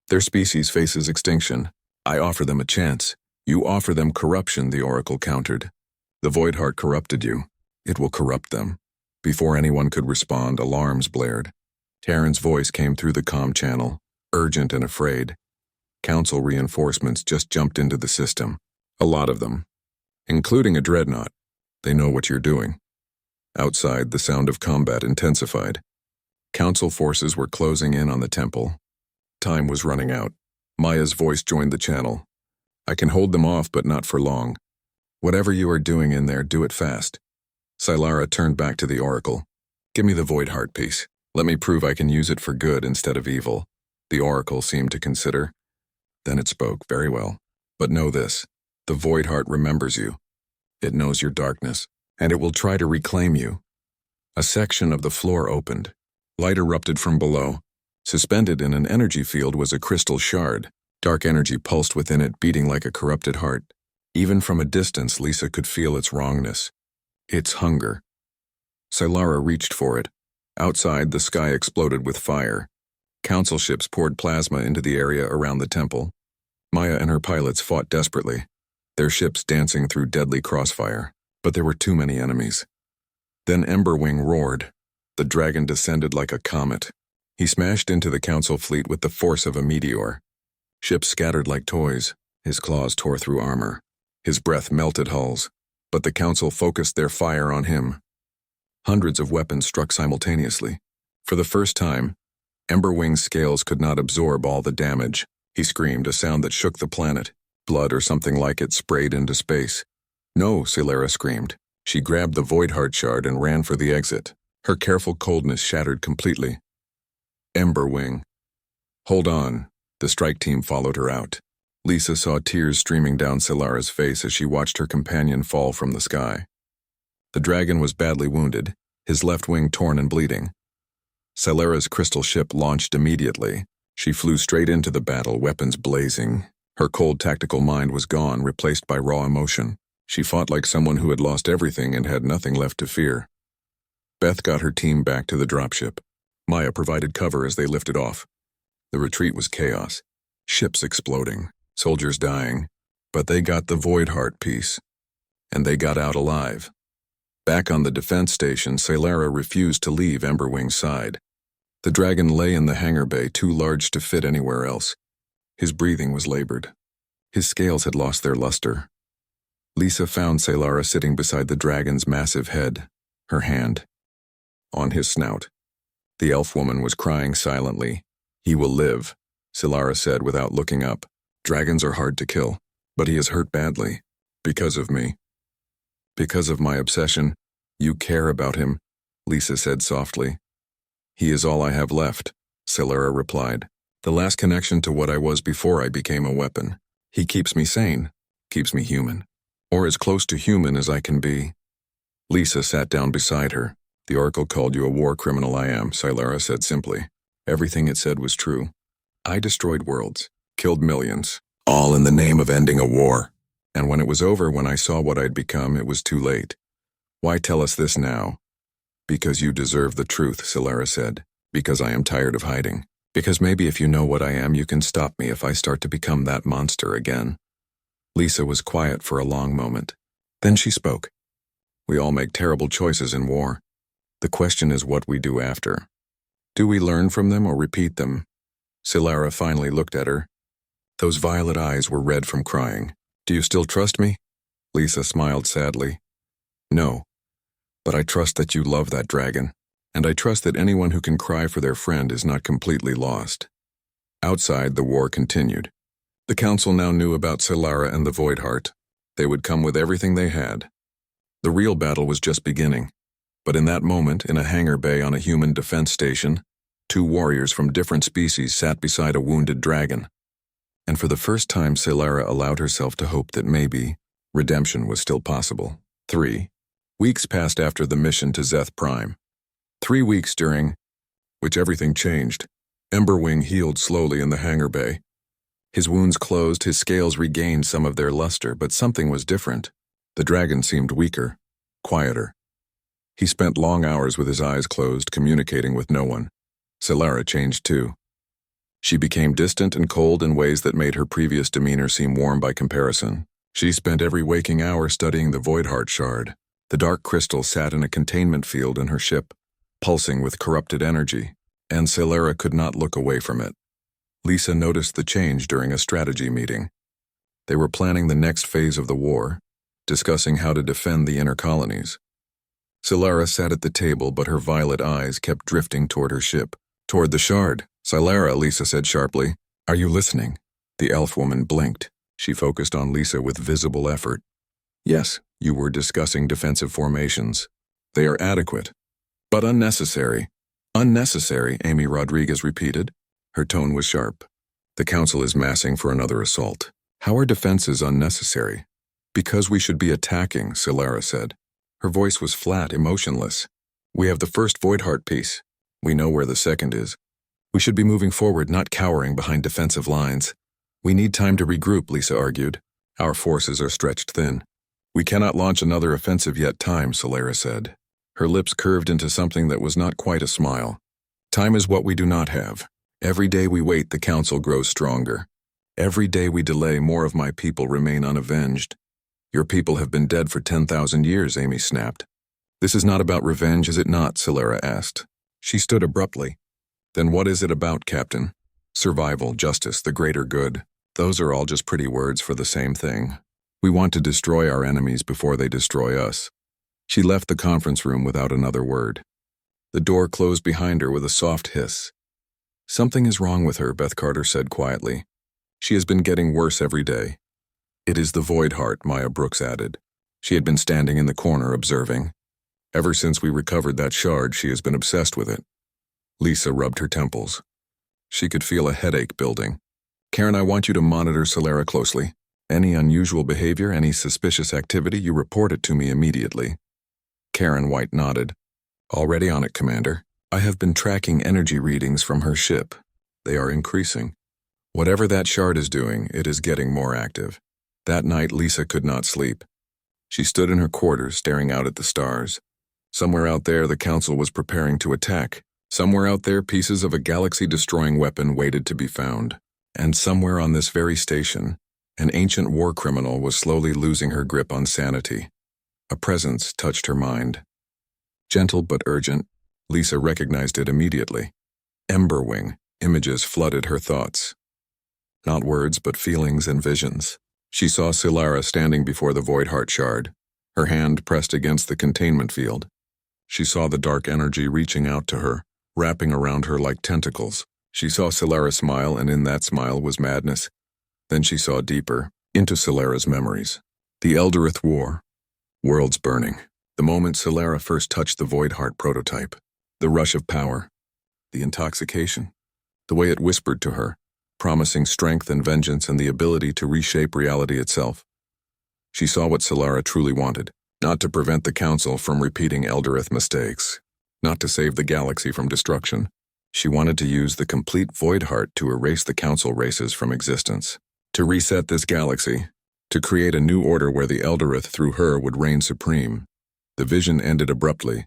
Their species faces extinction. I offer them a chance. You offer them corruption," the Oracle countered. "The Void Heart corrupted you. It will corrupt them." Before anyone could respond, alarms blared. Terran's voice came through the comm channel, urgent and afraid. Council reinforcements just jumped into the system. A lot of them, including a dreadnought. They know what you're doing. Outside, the sound of combat intensified. Council forces were closing in on the temple. Time was running out. Maya's voice joined the channel. "I can hold them off, but not for long. Whatever you are doing in there, do it fast." Solera turned back to the Oracle. "Give me the Void Heart piece. Let me prove I can use it for good instead of evil." The Oracle seemed to consider. Then it spoke. "Very well. But know this. The Void Heart remembers you. It knows your darkness, and it will try to reclaim you." A section of the floor opened. Light erupted from below. Suspended in an energy field was a crystal shard. Dark energy pulsed within it, beating like a corrupted heart. Even from a distance, Lisa could feel its wrongness. Its hunger. Silara reached for it. Outside, the sky exploded with fire. Council ships poured plasma into the area around the temple. Maya and her pilots fought desperately, their ships dancing through deadly crossfire, but there were too many enemies. Then Emberwing roared. The dragon descended like a comet. He smashed into the council fleet with the force of a meteor. Ships scattered like toys. His claws tore through armor. His breath melted hulls, but the council focused their fire on him. Hundreds of weapons struck simultaneously. For the first time, Emberwing's scales could not absorb all the damage. He screamed, a sound that shook the planet. Blood or something like it sprayed into space. No, Silara screamed. She grabbed the Void Heart shard and ran for the exit. Her careful coldness shattered completely. Emberwing. Hold on. The strike team followed her out. Lisa saw tears streaming down Silara's face as she watched her companion fall from the sky. The dragon was badly wounded, his left wing torn and bleeding. Silara's crystal ship launched immediately. She flew straight into the battle, weapons blazing. Her cold tactical mind was gone, replaced by raw emotion. She fought like someone who had lost everything and had nothing left to fear. Beth got her team back to the dropship. Maya provided cover as they lifted off. The retreat was chaos. Ships exploding, soldiers dying, but they got the Void Heart piece. And they got out alive. Back on the defense station, Silara refused to leave Emberwing's side. The dragon lay in the hangar bay, too large to fit anywhere else. His breathing was labored. His scales had lost their luster. Lisa found Silara sitting beside the dragon's massive head, her hand on his snout. The elf woman was crying silently. He will live, Silara said without looking up. Dragons are hard to kill, but he is hurt badly. Because of me. Because of my obsession. You care about him, Lisa said softly. He is all I have left, Silara replied. The last connection to what I was before I became a weapon. He keeps me sane, keeps me human. Or as close to human as I can be. Lisa sat down beside her. The Oracle called you a war criminal. I am, Silara said simply. Everything it said was true. I destroyed worlds, killed millions, all in the name of ending a war. And when it was over, when I saw what I'd become, it was too late. Why tell us this now? Because you deserve the truth, Silara said. Because I am tired of hiding. Because maybe if you know what I am, you can stop me if I start to become that monster again. Lisa was quiet for a long moment. Then she spoke. We all make terrible choices in war. The question is what we do after. Do we learn from them or repeat them? Silara finally looked at her. Those violet eyes were red from crying. Do you still trust me? Lisa smiled sadly. No. But I trust that you love that dragon. And I trust that anyone who can cry for their friend is not completely lost. Outside, the war continued. The council now knew about Silara and the Void Heart. They would come with everything they had. The real battle was just beginning. But in that moment, in a hangar bay on a human defense station, two warriors from different species sat beside a wounded dragon. And for the first time, Silara allowed herself to hope that maybe redemption was still possible. 3 weeks passed after the mission to Zeth Prime. 3 weeks during which everything changed. Emberwing healed slowly in the hangar bay. His wounds closed, his scales regained some of their luster, but something was different. The dragon seemed weaker, quieter. He spent long hours with his eyes closed, communicating with no one. Silara changed too. She became distant and cold in ways that made her previous demeanor seem warm by comparison. She spent every waking hour studying the Void Heart shard. The dark crystal sat in a containment field in her ship, pulsing with corrupted energy, and Silara could not look away from it. Lisa noticed the change during a strategy meeting. They were planning the next phase of the war, discussing how to defend the inner colonies. Silara sat at the table, but her violet eyes kept drifting toward her ship. Toward the shard. Silara, Lisa said sharply. Are you listening? The elf woman blinked. She focused on Lisa with visible effort. Yes, you were discussing defensive formations. They are adequate, but unnecessary. Unnecessary, Amy Rodriguez repeated. Her tone was sharp. The council is massing for another assault. How are defenses unnecessary? Because we should be attacking, Silara said. Her voice was flat, emotionless. We have the first Void Heart piece. We know where the second is. We should be moving forward, not cowering behind defensive lines. We need time to regroup, Lisa argued. Our forces are stretched thin. We cannot launch another offensive yet. Time, Solara said. Her lips curved into something that was not quite a smile. Time is what we do not have. Every day we wait, the council grows stronger. Every day we delay, more of my people remain unavenged. Your people have been dead for 10,000 years, Amy snapped. This is not about revenge, is it not? Solara asked. She stood abruptly. Then what is it about, Captain? Survival, justice, the greater good. Those are all just pretty words for the same thing. We want to destroy our enemies before they destroy us. She left the conference room without another word. The door closed behind her with a soft hiss. Something is wrong with her, Beth Carter said quietly. She has been getting worse every day. It is the Void Heart, Maya Brooks added. She had been standing in the corner observing. Ever since we recovered that shard, she has been obsessed with it. Lisa rubbed her temples. She could feel a headache building. Karen, I want you to monitor Solara closely. Any unusual behavior, any suspicious activity, you report it to me immediately. Karen White nodded. Already on it, Commander. I have been tracking energy readings from her ship. They are increasing. Whatever that shard is doing, it is getting more active. That night, Lisa could not sleep. She stood in her quarters, staring out at the stars. Somewhere out there, the Council was preparing to attack. Somewhere out there, pieces of a galaxy-destroying weapon waited to be found. And somewhere on this very station, an ancient war criminal was slowly losing her grip on sanity. A presence touched her mind. Gentle but urgent, Lisa recognized it immediately. Emberwing, images flooded her thoughts. Not words, but feelings and visions. She saw Solara standing before the Void Heart shard, her hand pressed against the containment field. She saw the dark energy reaching out to her, wrapping around her like tentacles. She saw Solara smile, and in that smile was madness. Then she saw deeper, into Solara's memories. The Elderith War. Worlds burning. The moment Solara first touched the Void Heart prototype. The rush of power. The intoxication. The way it whispered to her, promising strength and vengeance and the ability to reshape reality itself. She saw what Solara truly wanted, not to prevent the Council from repeating Elderith mistakes, not to save the galaxy from destruction. She wanted to use the complete Void Heart to erase the Council races from existence, to reset this galaxy, to create a new order where the Elderith through her would reign supreme. The vision ended abruptly.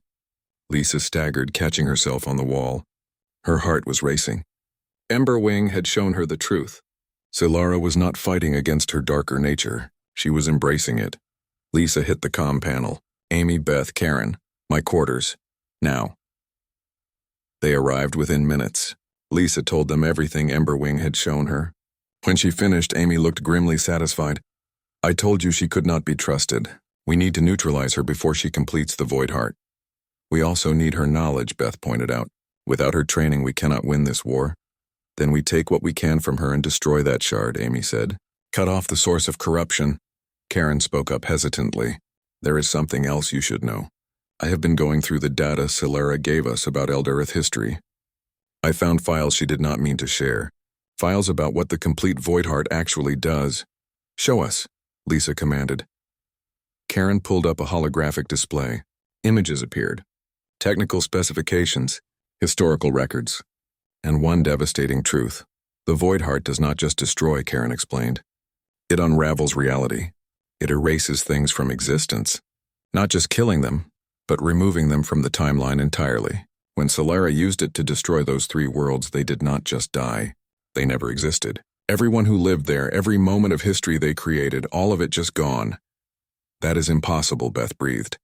Lisa staggered, catching herself on the wall. Her heart was racing. Emberwing had shown her the truth. Solara was not fighting against her darker nature. She was embracing it. Lisa hit the comm panel. Amy, Beth, Karen. My quarters. Now. They arrived within minutes. Lisa told them everything Emberwing had shown her. When she finished, Amy looked grimly satisfied. I told you she could not be trusted. We need to neutralize her before she completes the Void Heart. We also need her knowledge, Beth pointed out. Without her training, we cannot win this war. Then we take what we can from her and destroy that shard, Amy said. Cut off the source of corruption. Karen spoke up hesitantly. There is something else you should know. I have been going through the data Solara gave us about Elderith history. I found files she did not mean to share. Files about what the complete Void Heart actually does. Show us, Lisa commanded. Karen pulled up a holographic display. Images appeared. Technical specifications, historical records, and one devastating truth. The Void Heart does not just destroy, Karen explained. It unravels reality. It erases things from existence. Not just killing them, but removing them from the timeline entirely. When Solara used it to destroy those 3 worlds, they did not just die. They never existed. Everyone who lived there, every moment of history they created, all of it just gone. That is impossible, Beth breathed.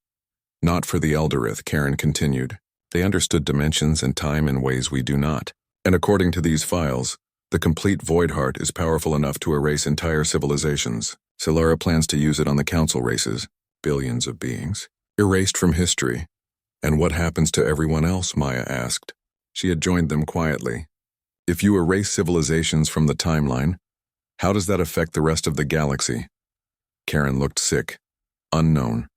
Not for the Elderith, Karen continued. They understood dimensions and time in ways we do not. And according to these files, the complete Void Heart is powerful enough to erase entire civilizations. Solara plans to use it on the Council races, billions of beings, erased from history. And what happens to everyone else, Maya asked. She had joined them quietly. If you erase civilizations from the timeline, how does that affect the rest of the galaxy? Karen looked sick. Unknown.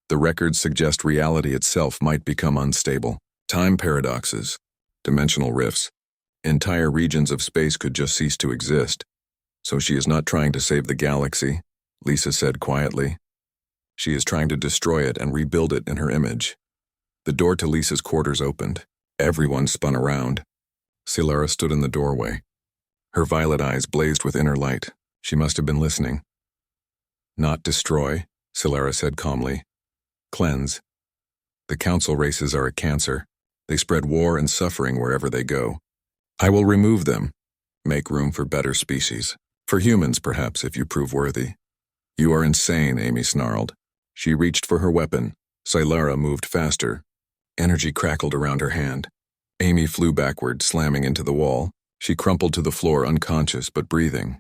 The records suggest reality itself might become unstable. Time paradoxes, dimensional rifts. Entire regions of space could just cease to exist. So she is not trying to save the galaxy, Lisa said quietly. She is trying to destroy it and rebuild it in her image. The door to Lisa's quarters opened. Everyone spun around. Solara stood in the doorway. Her violet eyes blazed with inner light. She must have been listening. Not destroy, Solara said calmly. Cleanse. The council races are a cancer. They spread war and suffering wherever they go. I will remove them. Make room for better species. For humans, perhaps, if you prove worthy. You are insane, Amy snarled. She reached for her weapon. Solara moved faster. Energy crackled around her hand. Amy flew backward, slamming into the wall. She crumpled to the floor, unconscious but breathing.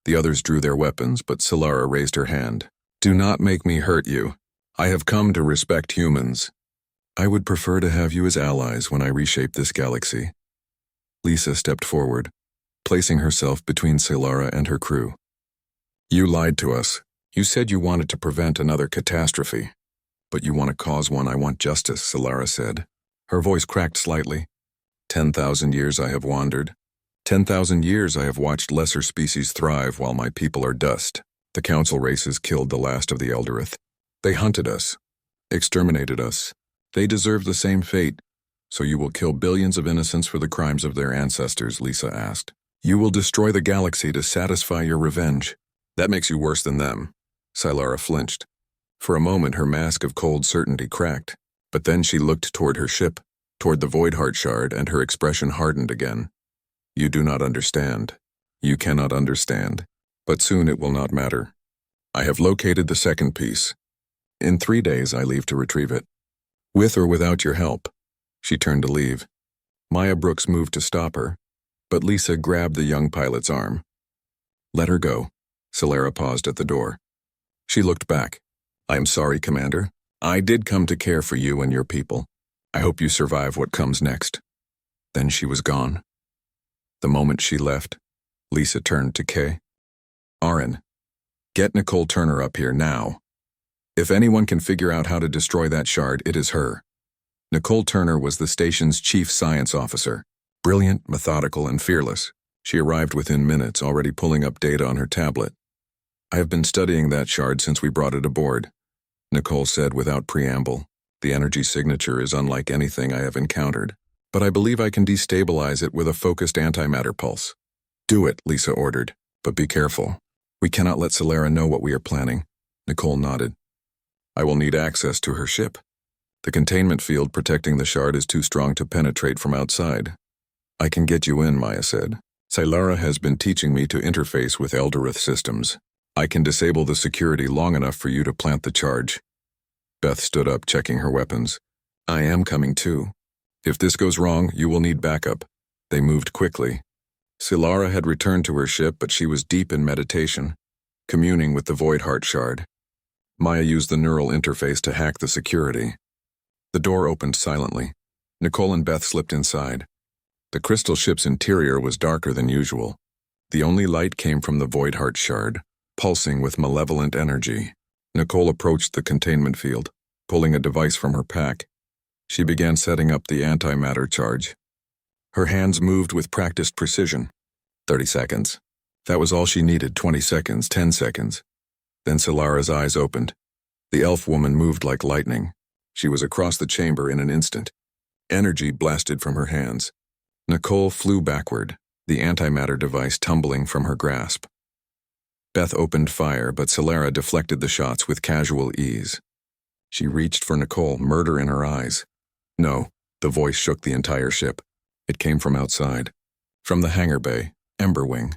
The others drew their weapons, but Solara raised her hand. Do not make me hurt you. I have come to respect humans. I would prefer to have you as allies when I reshape this galaxy. Lisa stepped forward, placing herself between Solara and her crew. You lied to us. You said you wanted to prevent another catastrophe. But you want to cause one. I want justice, Solara said. Her voice cracked slightly. 10,000 years I have wandered. 10,000 years I have watched lesser species thrive while my people are dust. The council races killed the last of the Eldereth. They hunted us, exterminated us. They deserve the same fate. So you will kill billions of innocents for the crimes of their ancestors, Lisa asked. You will destroy the galaxy to satisfy your revenge. That makes you worse than them. Solara flinched. For a moment her mask of cold certainty cracked, but then she looked toward her ship, toward the Void Heart Shard, and her expression hardened again. You do not understand. You cannot understand. But soon it will not matter. I have located the second piece. In 3 days I leave to retrieve it. With or without your help. She turned to leave. Maya Brooks moved to stop her, but Lisa grabbed the young pilot's arm. Let her go. Solara paused at the door. She looked back. I am sorry, Commander. I did come to care for you and your people. I hope you survive what comes next. Then she was gone. The moment she left, Lisa turned to Kay. Aaron, get Nicole Turner up here now. If anyone can figure out how to destroy that shard, it is her. Nicole Turner was the station's chief science officer. Brilliant, methodical, and fearless. She arrived within minutes, already pulling up data on her tablet. I have been studying that shard since we brought it aboard, Nicole said without preamble. The energy signature is unlike anything I have encountered, but I believe I can destabilize it with a focused antimatter pulse. Do it, Lisa ordered, but be careful. We cannot let Solara know what we are planning. Nicole nodded. I will need access to her ship. The containment field protecting the shard is too strong to penetrate from outside. I can get you in, Maya said. Solara has been teaching me to interface with Eldereth systems. I can disable the security long enough for you to plant the charge. Beth stood up, checking her weapons. I am coming too. If this goes wrong, you will need backup. They moved quickly. Solara had returned to her ship, but she was deep in meditation, communing with the Void Heart Shard. Maya used the neural interface to hack the security. The door opened silently. Nicole and Beth slipped inside. The crystal ship's interior was darker than usual. The only light came from the Void Heart Shard, pulsing with malevolent energy. Nicole approached the containment field, pulling a device from her pack. She began setting up the antimatter charge. Her hands moved with practiced precision. 30 seconds. That was all she needed. 20 seconds, 10 seconds. Then Solara's eyes opened. The elf woman moved like lightning. She was across the chamber in an instant. Energy blasted from her hands. Nicole flew backward, the antimatter device tumbling from her grasp. Beth opened fire, but Solara deflected the shots with casual ease. She reached for Nicole, murder in her eyes. No, the voice shook the entire ship. It came from outside. From the hangar bay, Emberwing.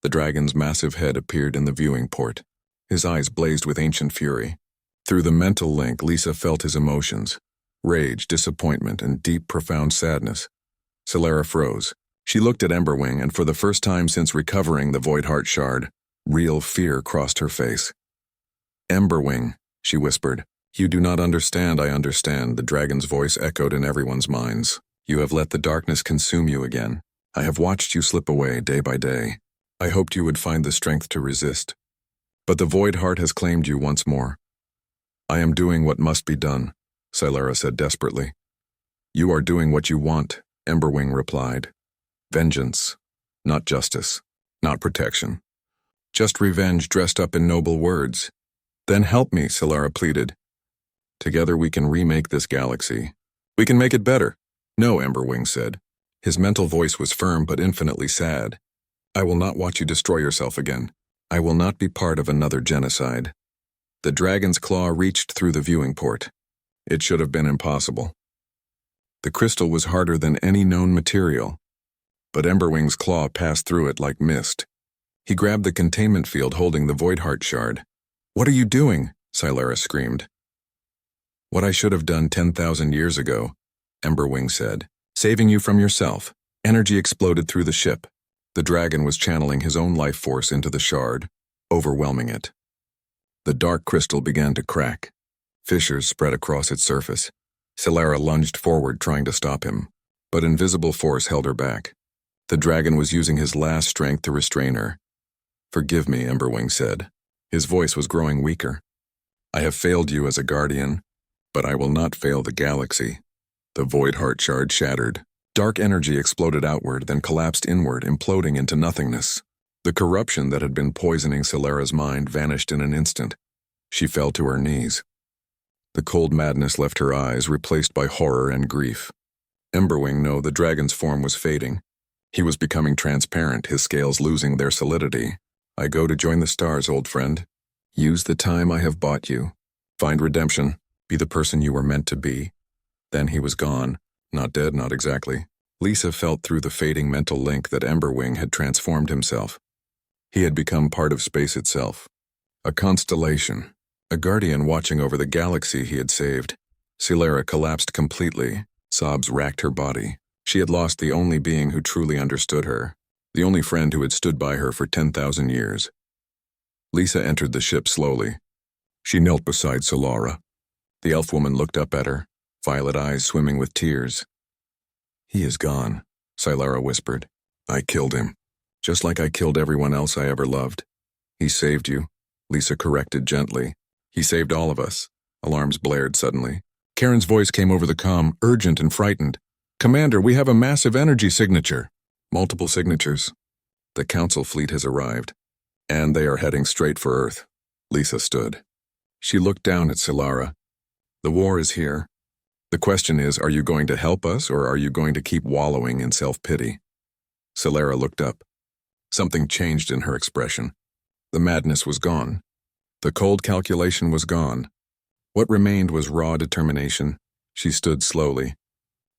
The dragon's massive head appeared in the viewing port. His eyes blazed with ancient fury. Through the mental link, Lisa felt his emotions. Rage, disappointment, and deep, profound sadness. Solara froze. She looked at Emberwing, and for the first time since recovering the Void Heart Shard, real fear crossed her face. Emberwing, she whispered. You do not understand, I understand, the dragon's voice echoed in everyone's minds. You have let the darkness consume you again. I have watched you slip away day by day. I hoped you would find the strength to resist. But the Void Heart has claimed you once more. I am doing what must be done, Solara said desperately. You are doing what you want, Emberwing replied. Vengeance, not justice, not protection. Just revenge dressed up in noble words. Then help me, Solara pleaded. Together we can remake this galaxy. We can make it better. No, Emberwing said. His mental voice was firm but infinitely sad. I will not watch you destroy yourself again. I will not be part of another genocide. The dragon's claw reached through the viewing port. It should have been impossible. The crystal was harder than any known material, but Emberwing's claw passed through it like mist. He grabbed the containment field holding the Void Heart shard. What are you doing? Scylla screamed. What I should have done 10,000 years ago, Emberwing said. Saving you from yourself. Energy exploded through the ship. The dragon was channeling his own life force into the shard, overwhelming it. The dark crystal began to crack. Fissures spread across its surface. Scylla lunged forward trying to stop him, but invisible force held her back. The dragon was using his last strength to restrain her. Forgive me, Emberwing said. His voice was growing weaker. I have failed you as a guardian, but I will not fail the galaxy. The Void Heart shard shattered. Dark energy exploded outward, then collapsed inward, imploding into nothingness. The corruption that had been poisoning Scylla's mind vanished in an instant. She fell to her knees. The cold madness left her eyes, replaced by horror and grief. Emberwing knew the dragon's form was fading. He was becoming transparent, his scales losing their solidity. I go to join the stars, old friend. Use the time I have bought you. Find redemption. Be the person you were meant to be. Then he was gone. Not dead, not exactly. Lisa felt through the fading mental link that Emberwing had transformed himself. He had become part of space itself. A constellation. A guardian watching over the galaxy he had saved. Scylla collapsed completely. Sobs racked her body. She had lost the only being who truly understood her. The only friend who had stood by her for 10,000 years. Lisa entered the ship slowly. She knelt beside Scylla. The elf woman looked up at her, violet eyes swimming with tears. He is gone, Scylla whispered. I killed him, just like I killed everyone else I ever loved. He saved you, Lisa corrected gently. He saved all of us. Alarms blared suddenly. Karen's voice came over the comm, urgent and frightened. Commander, we have a massive energy signature. Multiple signatures. The Council fleet has arrived, and they are heading straight for Earth. Lisa stood. She looked down at Scylla. The war is here. The question is, are you going to help us, or are you going to keep wallowing in self-pity? Scylla looked up. Something changed in her expression. The madness was gone. The cold calculation was gone. What remained was raw determination. She stood slowly.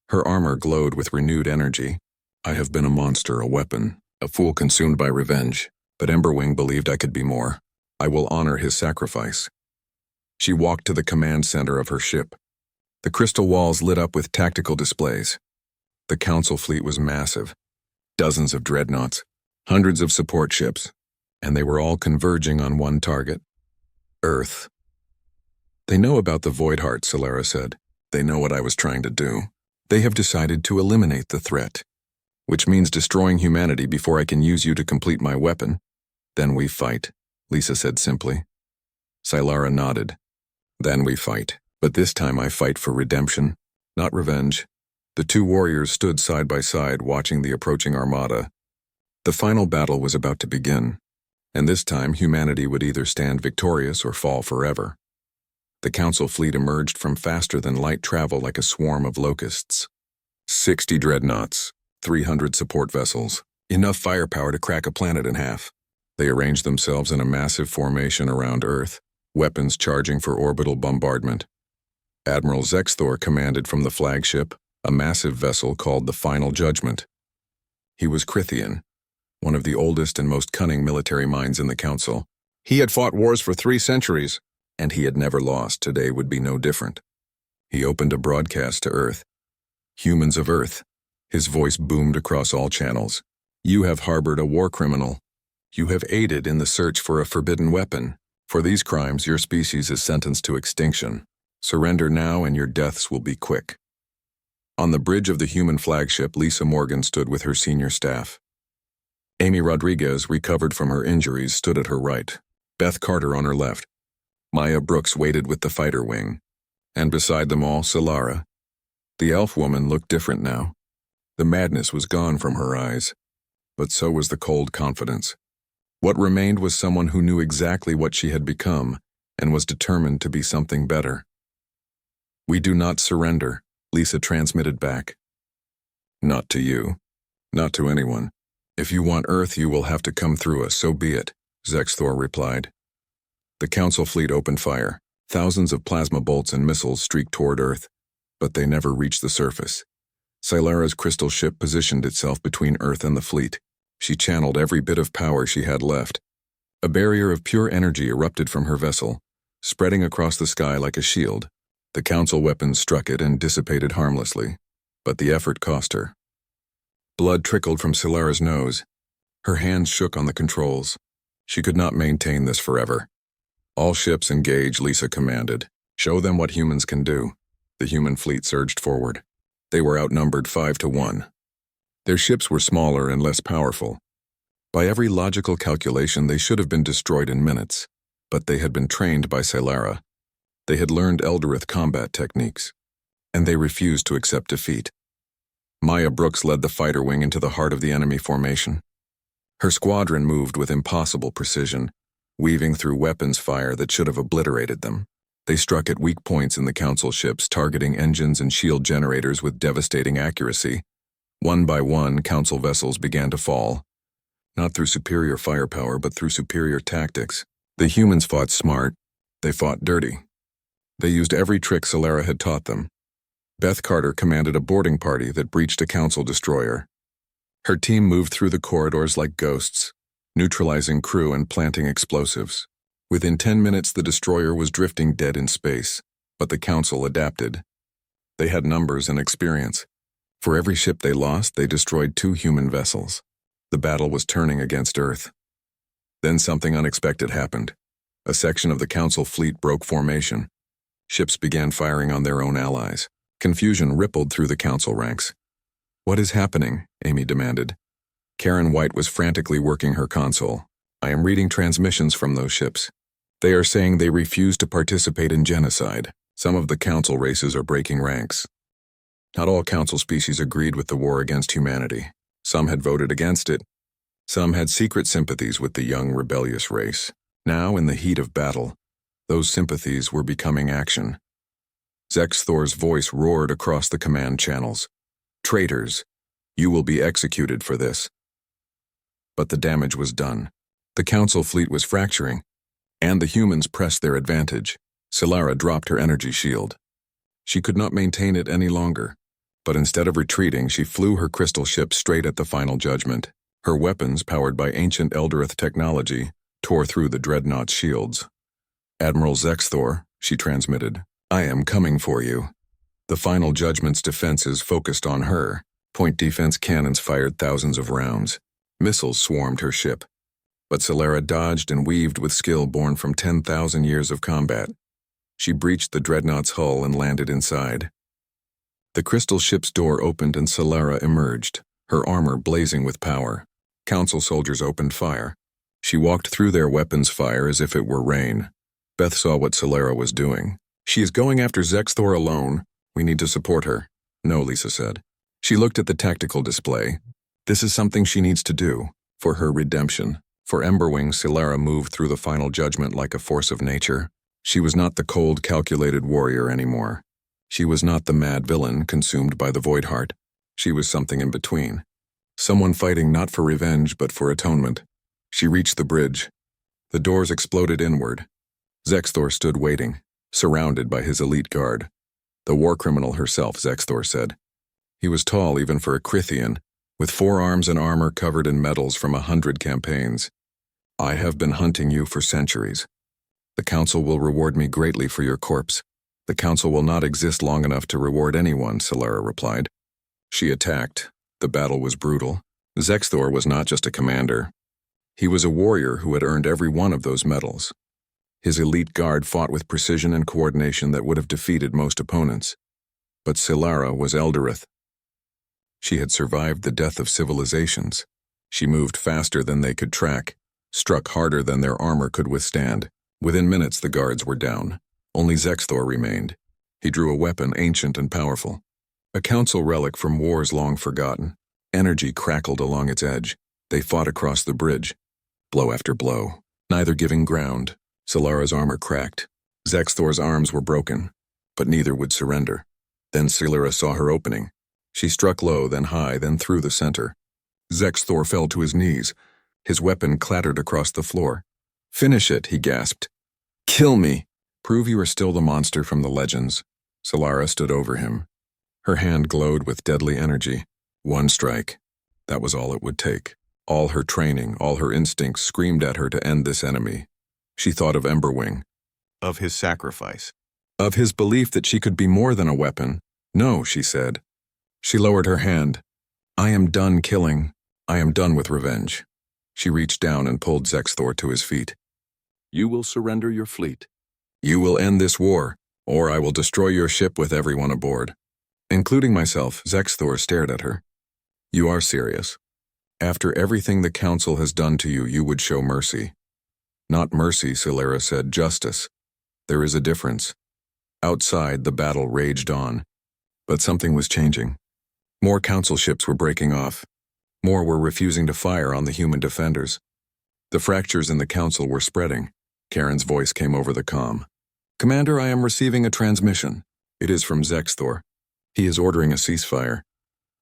Her armor glowed with renewed energy. I have been a monster, a weapon, a fool consumed by revenge, but Emberwing believed I could be more. I will honor his sacrifice. She walked to the command center of her ship. The crystal walls lit up with tactical displays. The Council fleet was massive. Dozens of dreadnoughts, hundreds of support ships, and they were all converging on one target. Earth. They know about the Void Heart, Scylla said. They know what I was trying to do. They have decided to eliminate the threat, which means destroying humanity before I can use you to complete my weapon. Then we fight, Lisa said simply. Scylla nodded. Then we fight, but this time I fight for redemption, not revenge. The two warriors stood side by side watching the approaching armada. The final battle was about to begin, and this time humanity would either stand victorious or fall forever. The Council fleet emerged from faster-than-light travel like a swarm of locusts. 60 dreadnoughts, 300 support vessels, enough firepower to crack a planet in half. They arranged themselves in a massive formation around Earth, weapons charging for orbital bombardment. Admiral Zexthor commanded from the flagship, a massive vessel called the Final Judgment. He was Crithian, one of the oldest and most cunning military minds in the Council. He had fought wars for 3 centuries, and he had never lost. Today would be no different. He opened a broadcast to Earth. Humans of Earth. His voice boomed across all channels. You have harbored a war criminal. You have aided in the search for a forbidden weapon. For these crimes, your species is sentenced to extinction. Surrender now and your deaths will be quick. On the bridge of the human flagship, Lisa Morgan stood with her senior staff. Amy Rodriguez, recovered from her injuries, stood at her right. Beth Carter on her left. Maya Brooks waited with the fighter wing. And beside them all, Scylla. The elf woman looked different now. The madness was gone from her eyes, but so was the cold confidence. What remained was someone who knew exactly what she had become and was determined to be something better. We do not surrender, Lisa transmitted back. Not to you. Not to anyone. If you want Earth, you will have to come through us, so be it, Zexthor replied. The Council fleet opened fire. Thousands of plasma bolts and missiles streaked toward Earth, but they never reached the surface. Silara's crystal ship positioned itself between Earth and the fleet. She channeled every bit of power she had left. A barrier of pure energy erupted from her vessel, spreading across the sky like a shield. The Council weapons struck it and dissipated harmlessly, but the effort cost her. Blood trickled from Silara's nose. Her hands shook on the controls. She could not maintain this forever. All ships engage, Lisa commanded. Show them what humans can do. The human fleet surged forward. They were outnumbered 5-1. Their ships were smaller and less powerful. By every logical calculation, they should have been destroyed in minutes, but they had been trained by Silara. They had learned Eldoreth combat techniques, and they refused to accept defeat. Maya Brooks led the fighter wing into the heart of the enemy formation. Her squadron moved with impossible precision, weaving through weapons fire that should have obliterated them. They struck at weak points in the Council ships, targeting engines and shield generators with devastating accuracy. One by one, Council vessels began to fall. Not through superior firepower, but through superior tactics. The humans fought smart. They fought dirty. They used every trick Silara had taught them. Beth Carter commanded a boarding party that breached a Council destroyer. Her team moved through the corridors like ghosts, neutralizing crew and planting explosives. Within 10 minutes, the destroyer was drifting dead in space, but the Council adapted. They had numbers and experience. For every ship they lost, they destroyed 2 human vessels. The battle was turning against Earth. Then something unexpected happened. A section of the Council fleet broke formation. Ships began firing on their own allies. Confusion rippled through the Council ranks. "What is happening?" Amy demanded. Karen White was frantically working her console. "I am reading transmissions from those ships. They are saying they refuse to participate in genocide. Some of the Council races are breaking ranks." Not all Council species agreed with the war against humanity. Some had voted against it. Some had secret sympathies with the young, rebellious race. Now, in the heat of battle, those sympathies were becoming action. Zexthor's voice roared across the command channels. "Traitors, you will be executed for this." But the damage was done. The Council fleet was fracturing, and the humans pressed their advantage. Silara dropped her energy shield. She could not maintain it any longer, but instead of retreating, she flew her crystal ship straight at the final judgment. Her weapons, powered by ancient Eldoreth technology, tore through the dreadnought's shields. "Admiral Zexthor," she transmitted, "I am coming for you." The final judgment's defenses focused on her. Point defense cannons fired thousands of rounds. Missiles swarmed her ship. But Silara dodged and weaved with skill born from 10,000 years of combat. She breached the dreadnought's hull and landed inside. The crystal ship's door opened and Silara emerged, her armor blazing with power. Council soldiers opened fire. She walked through their weapons fire as if it were rain. Beth saw what Silara was doing. "She is going after Zexthor alone. We need to support her." "No," Lisa said. She looked at the tactical display. "This is something she needs to do, for her redemption." For Emberwing, Silara moved through the final judgment like a force of nature. She was not the cold, calculated warrior anymore. She was not the mad villain consumed by the Void Heart. She was something in between. Someone fighting not for revenge, but for atonement. She reached the bridge. The doors exploded inward. Zexthor stood waiting, surrounded by his elite guard. The war criminal herself, Zexthor said. He was tall even for a Crithian, with 4 arms and armor covered in medals from 100 campaigns. "I have been hunting you for centuries. The Council will reward me greatly for your corpse." "The Council will not exist long enough to reward anyone," Silara replied. She attacked. The battle was brutal. Zexthor was not just a commander. He was a warrior who had earned every one of those medals. His elite guard fought with precision and coordination that would have defeated most opponents. But Silara was Eldoreth. She had survived the death of civilizations. She moved faster than they could track, struck harder than their armor could withstand. Within minutes, the guards were down. Only Zexthor remained. He drew a weapon ancient and powerful. A Council relic from wars long forgotten. Energy crackled along its edge. They fought across the bridge, blow after blow, neither giving ground. Silara's armor cracked. Zexthor's arms were broken, but neither would surrender. Then Silara saw her opening. She struck low, then high, then through the center. Zexthor fell to his knees. His weapon clattered across the floor. "Finish it," he gasped. "Kill me! Prove you are still the monster from the legends." Solara stood over him. Her hand glowed with deadly energy. One strike. That was all it would take. All her training, all her instincts screamed at her to end this enemy. She thought of Emberwing. Of his sacrifice. Of his belief that she could be more than a weapon. "No," she said. She lowered her hand. "I am done killing. I am done with revenge." She reached down and pulled Zexthor to his feet. "You will surrender your fleet. You will end this war, or I will destroy your ship with everyone aboard." Including myself, Zexthor stared at her. "You are serious. After everything the Council has done to you, you would show mercy." "Not mercy," Solara said, "justice. There is a difference." Outside, the battle raged on. But something was changing. More Council ships were breaking off. More were refusing to fire on the human defenders. The fractures in the Council were spreading. Karen's voice came over the comm. "Commander, I am receiving a transmission. It is from Zexthor. He is ordering a ceasefire."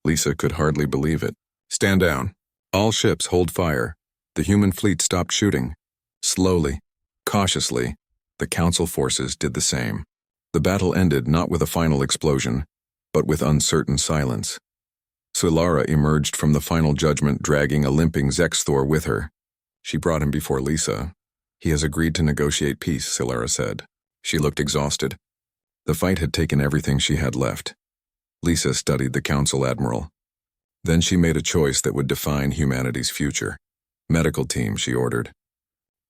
Lisa could hardly believe it. "Stand down. All ships hold fire." The human fleet stopped shooting. Slowly, cautiously, the Council forces did the same. The battle ended not with a final explosion, but with uncertain silence. Solara emerged from the final judgment dragging a limping Zexthor with her. She brought him before Lisa. "He has agreed to negotiate peace," Solara said. She looked exhausted. The fight had taken everything she had left. Lisa studied the Council Admiral. Then she made a choice that would define humanity's future. "Medical team," she ordered.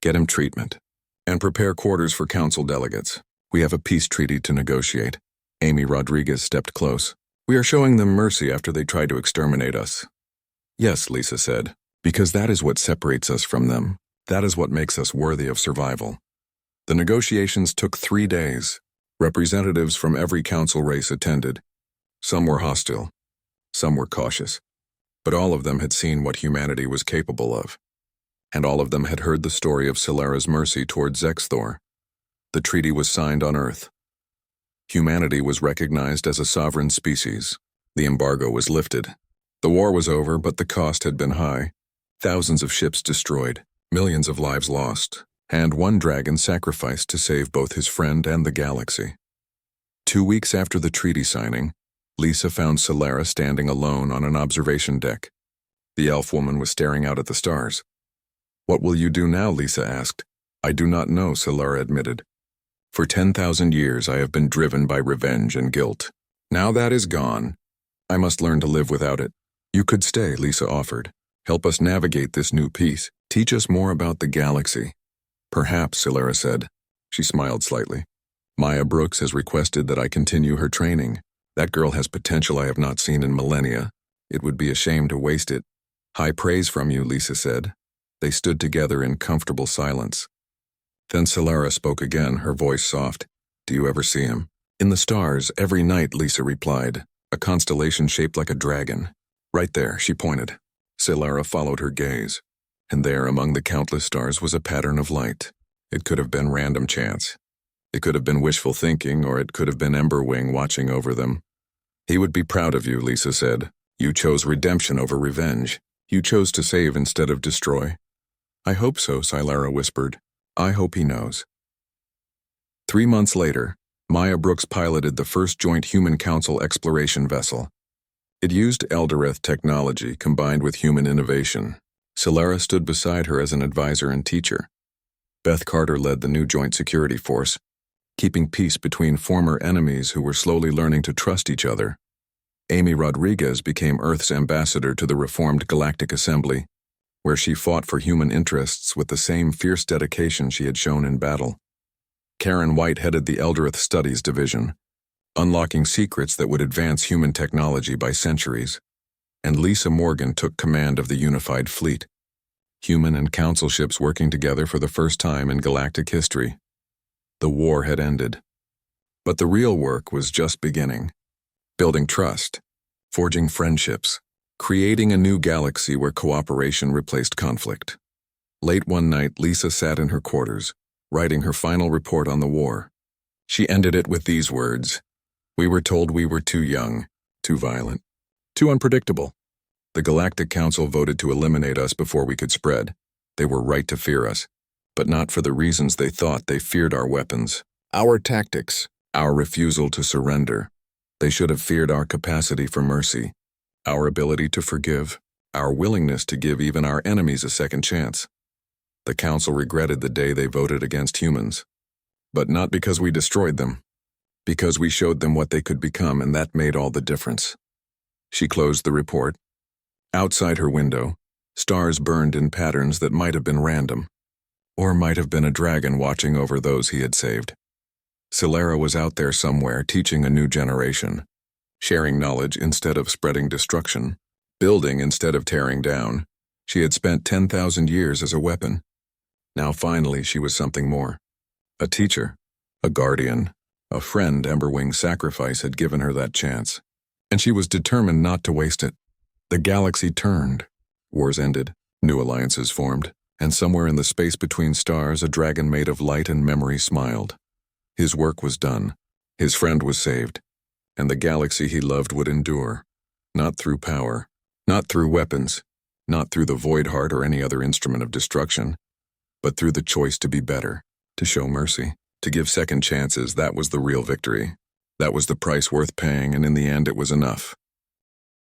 "Get him treatment. And prepare quarters for Council delegates. We have a peace treaty to negotiate." Amy Rodriguez stepped close. "We are showing them mercy after they tried to exterminate us." "Yes," Lisa said, "because that is what separates us from them. That is what makes us worthy of survival." The negotiations took 3 days. Representatives from every Council race attended. Some were hostile. Some were cautious. But all of them had seen what humanity was capable of. And all of them had heard the story of Solara's mercy toward Zexthor. The treaty was signed on Earth. Humanity was recognized as a sovereign species. The embargo was lifted. The war was over, but the cost had been high. Thousands of ships destroyed, millions of lives lost, and one dragon sacrificed to save both his friend and the galaxy. 2 weeks after the treaty signing, Lisa found Solara standing alone on an observation deck. The elf woman was staring out at the stars. "What will you do now?" Lisa asked. "I do not know," Solara admitted. "For 10,000 years I have been driven by revenge and guilt. Now that is gone. I must learn to live without it." "You could stay," Lisa offered. "Help us navigate this new peace. Teach us more about the galaxy." "Perhaps," Solara said. She smiled slightly. "Maya Brooks has requested that I continue her training. That girl has potential I have not seen in millennia. It would be a shame to waste it." "High praise from you," Lisa said. They stood together in comfortable silence. Then Solara spoke again, her voice soft. "Do you ever see him?" "In the stars, every night," Lisa replied. "A constellation shaped like a dragon. Right there," she pointed. Solara followed her gaze. And there, among the countless stars, was a pattern of light. It could have been random chance. It could have been wishful thinking, or it could have been Emberwing watching over them. "He would be proud of you," Lisa said. "You chose redemption over revenge. You chose to save instead of destroy." "I hope so," Solara whispered. "I hope he knows." 3 months later, Maya Brooks piloted the first joint Human Council exploration vessel. It used Eldorath technology combined with human innovation. Solara stood beside her as an advisor and teacher. Beth Carter led the new Joint Security Force, keeping peace between former enemies who were slowly learning to trust each other. Amy Rodriguez became Earth's ambassador to the reformed Galactic Assembly, where she fought for human interests with the same fierce dedication she had shown in battle. Karen White headed the Eldorath Studies Division, unlocking secrets that would advance human technology by centuries. And Lisa Morgan took command of the unified fleet, human and council ships working together for the first time in galactic history. The war had ended. But the real work was just beginning. Building trust, forging friendships, creating a new galaxy where cooperation replaced conflict. Late one night, Lisa sat in her quarters, writing her final report on the war. She ended it with these words: "We were told we were too young, too violent, Too unpredictable. The Galactic Council voted to eliminate us before we could spread. They were right to fear us, but not for the reasons they thought. They feared our weapons, our tactics, our refusal to surrender. They should have feared our capacity for mercy, our ability to forgive, our willingness to give even our enemies a second chance. The Council regretted the day they voted against humans, but not because we destroyed them, because we showed them what they could become, and that made all the difference. She closed the report. Outside her window, stars burned in patterns that might have been random, or might have been a dragon watching over those he had saved. Celera was out there somewhere teaching a new generation, sharing knowledge instead of spreading destruction, building instead of tearing down. She had spent 10,000 years as a weapon. Now finally she was something more. A teacher, a guardian, a friend. Emberwing's sacrifice had given her that chance, and she was determined not to waste it. The galaxy turned. Wars ended, new alliances formed, and somewhere in the space between stars a dragon made of light and memory smiled. His work was done, his friend was saved, and the galaxy he loved would endure, not through power, not through weapons, not through the void heart or any other instrument of destruction, but through the choice to be better, to show mercy, to give second chances. That was the real victory. That was the price worth paying, and in the end it was enough.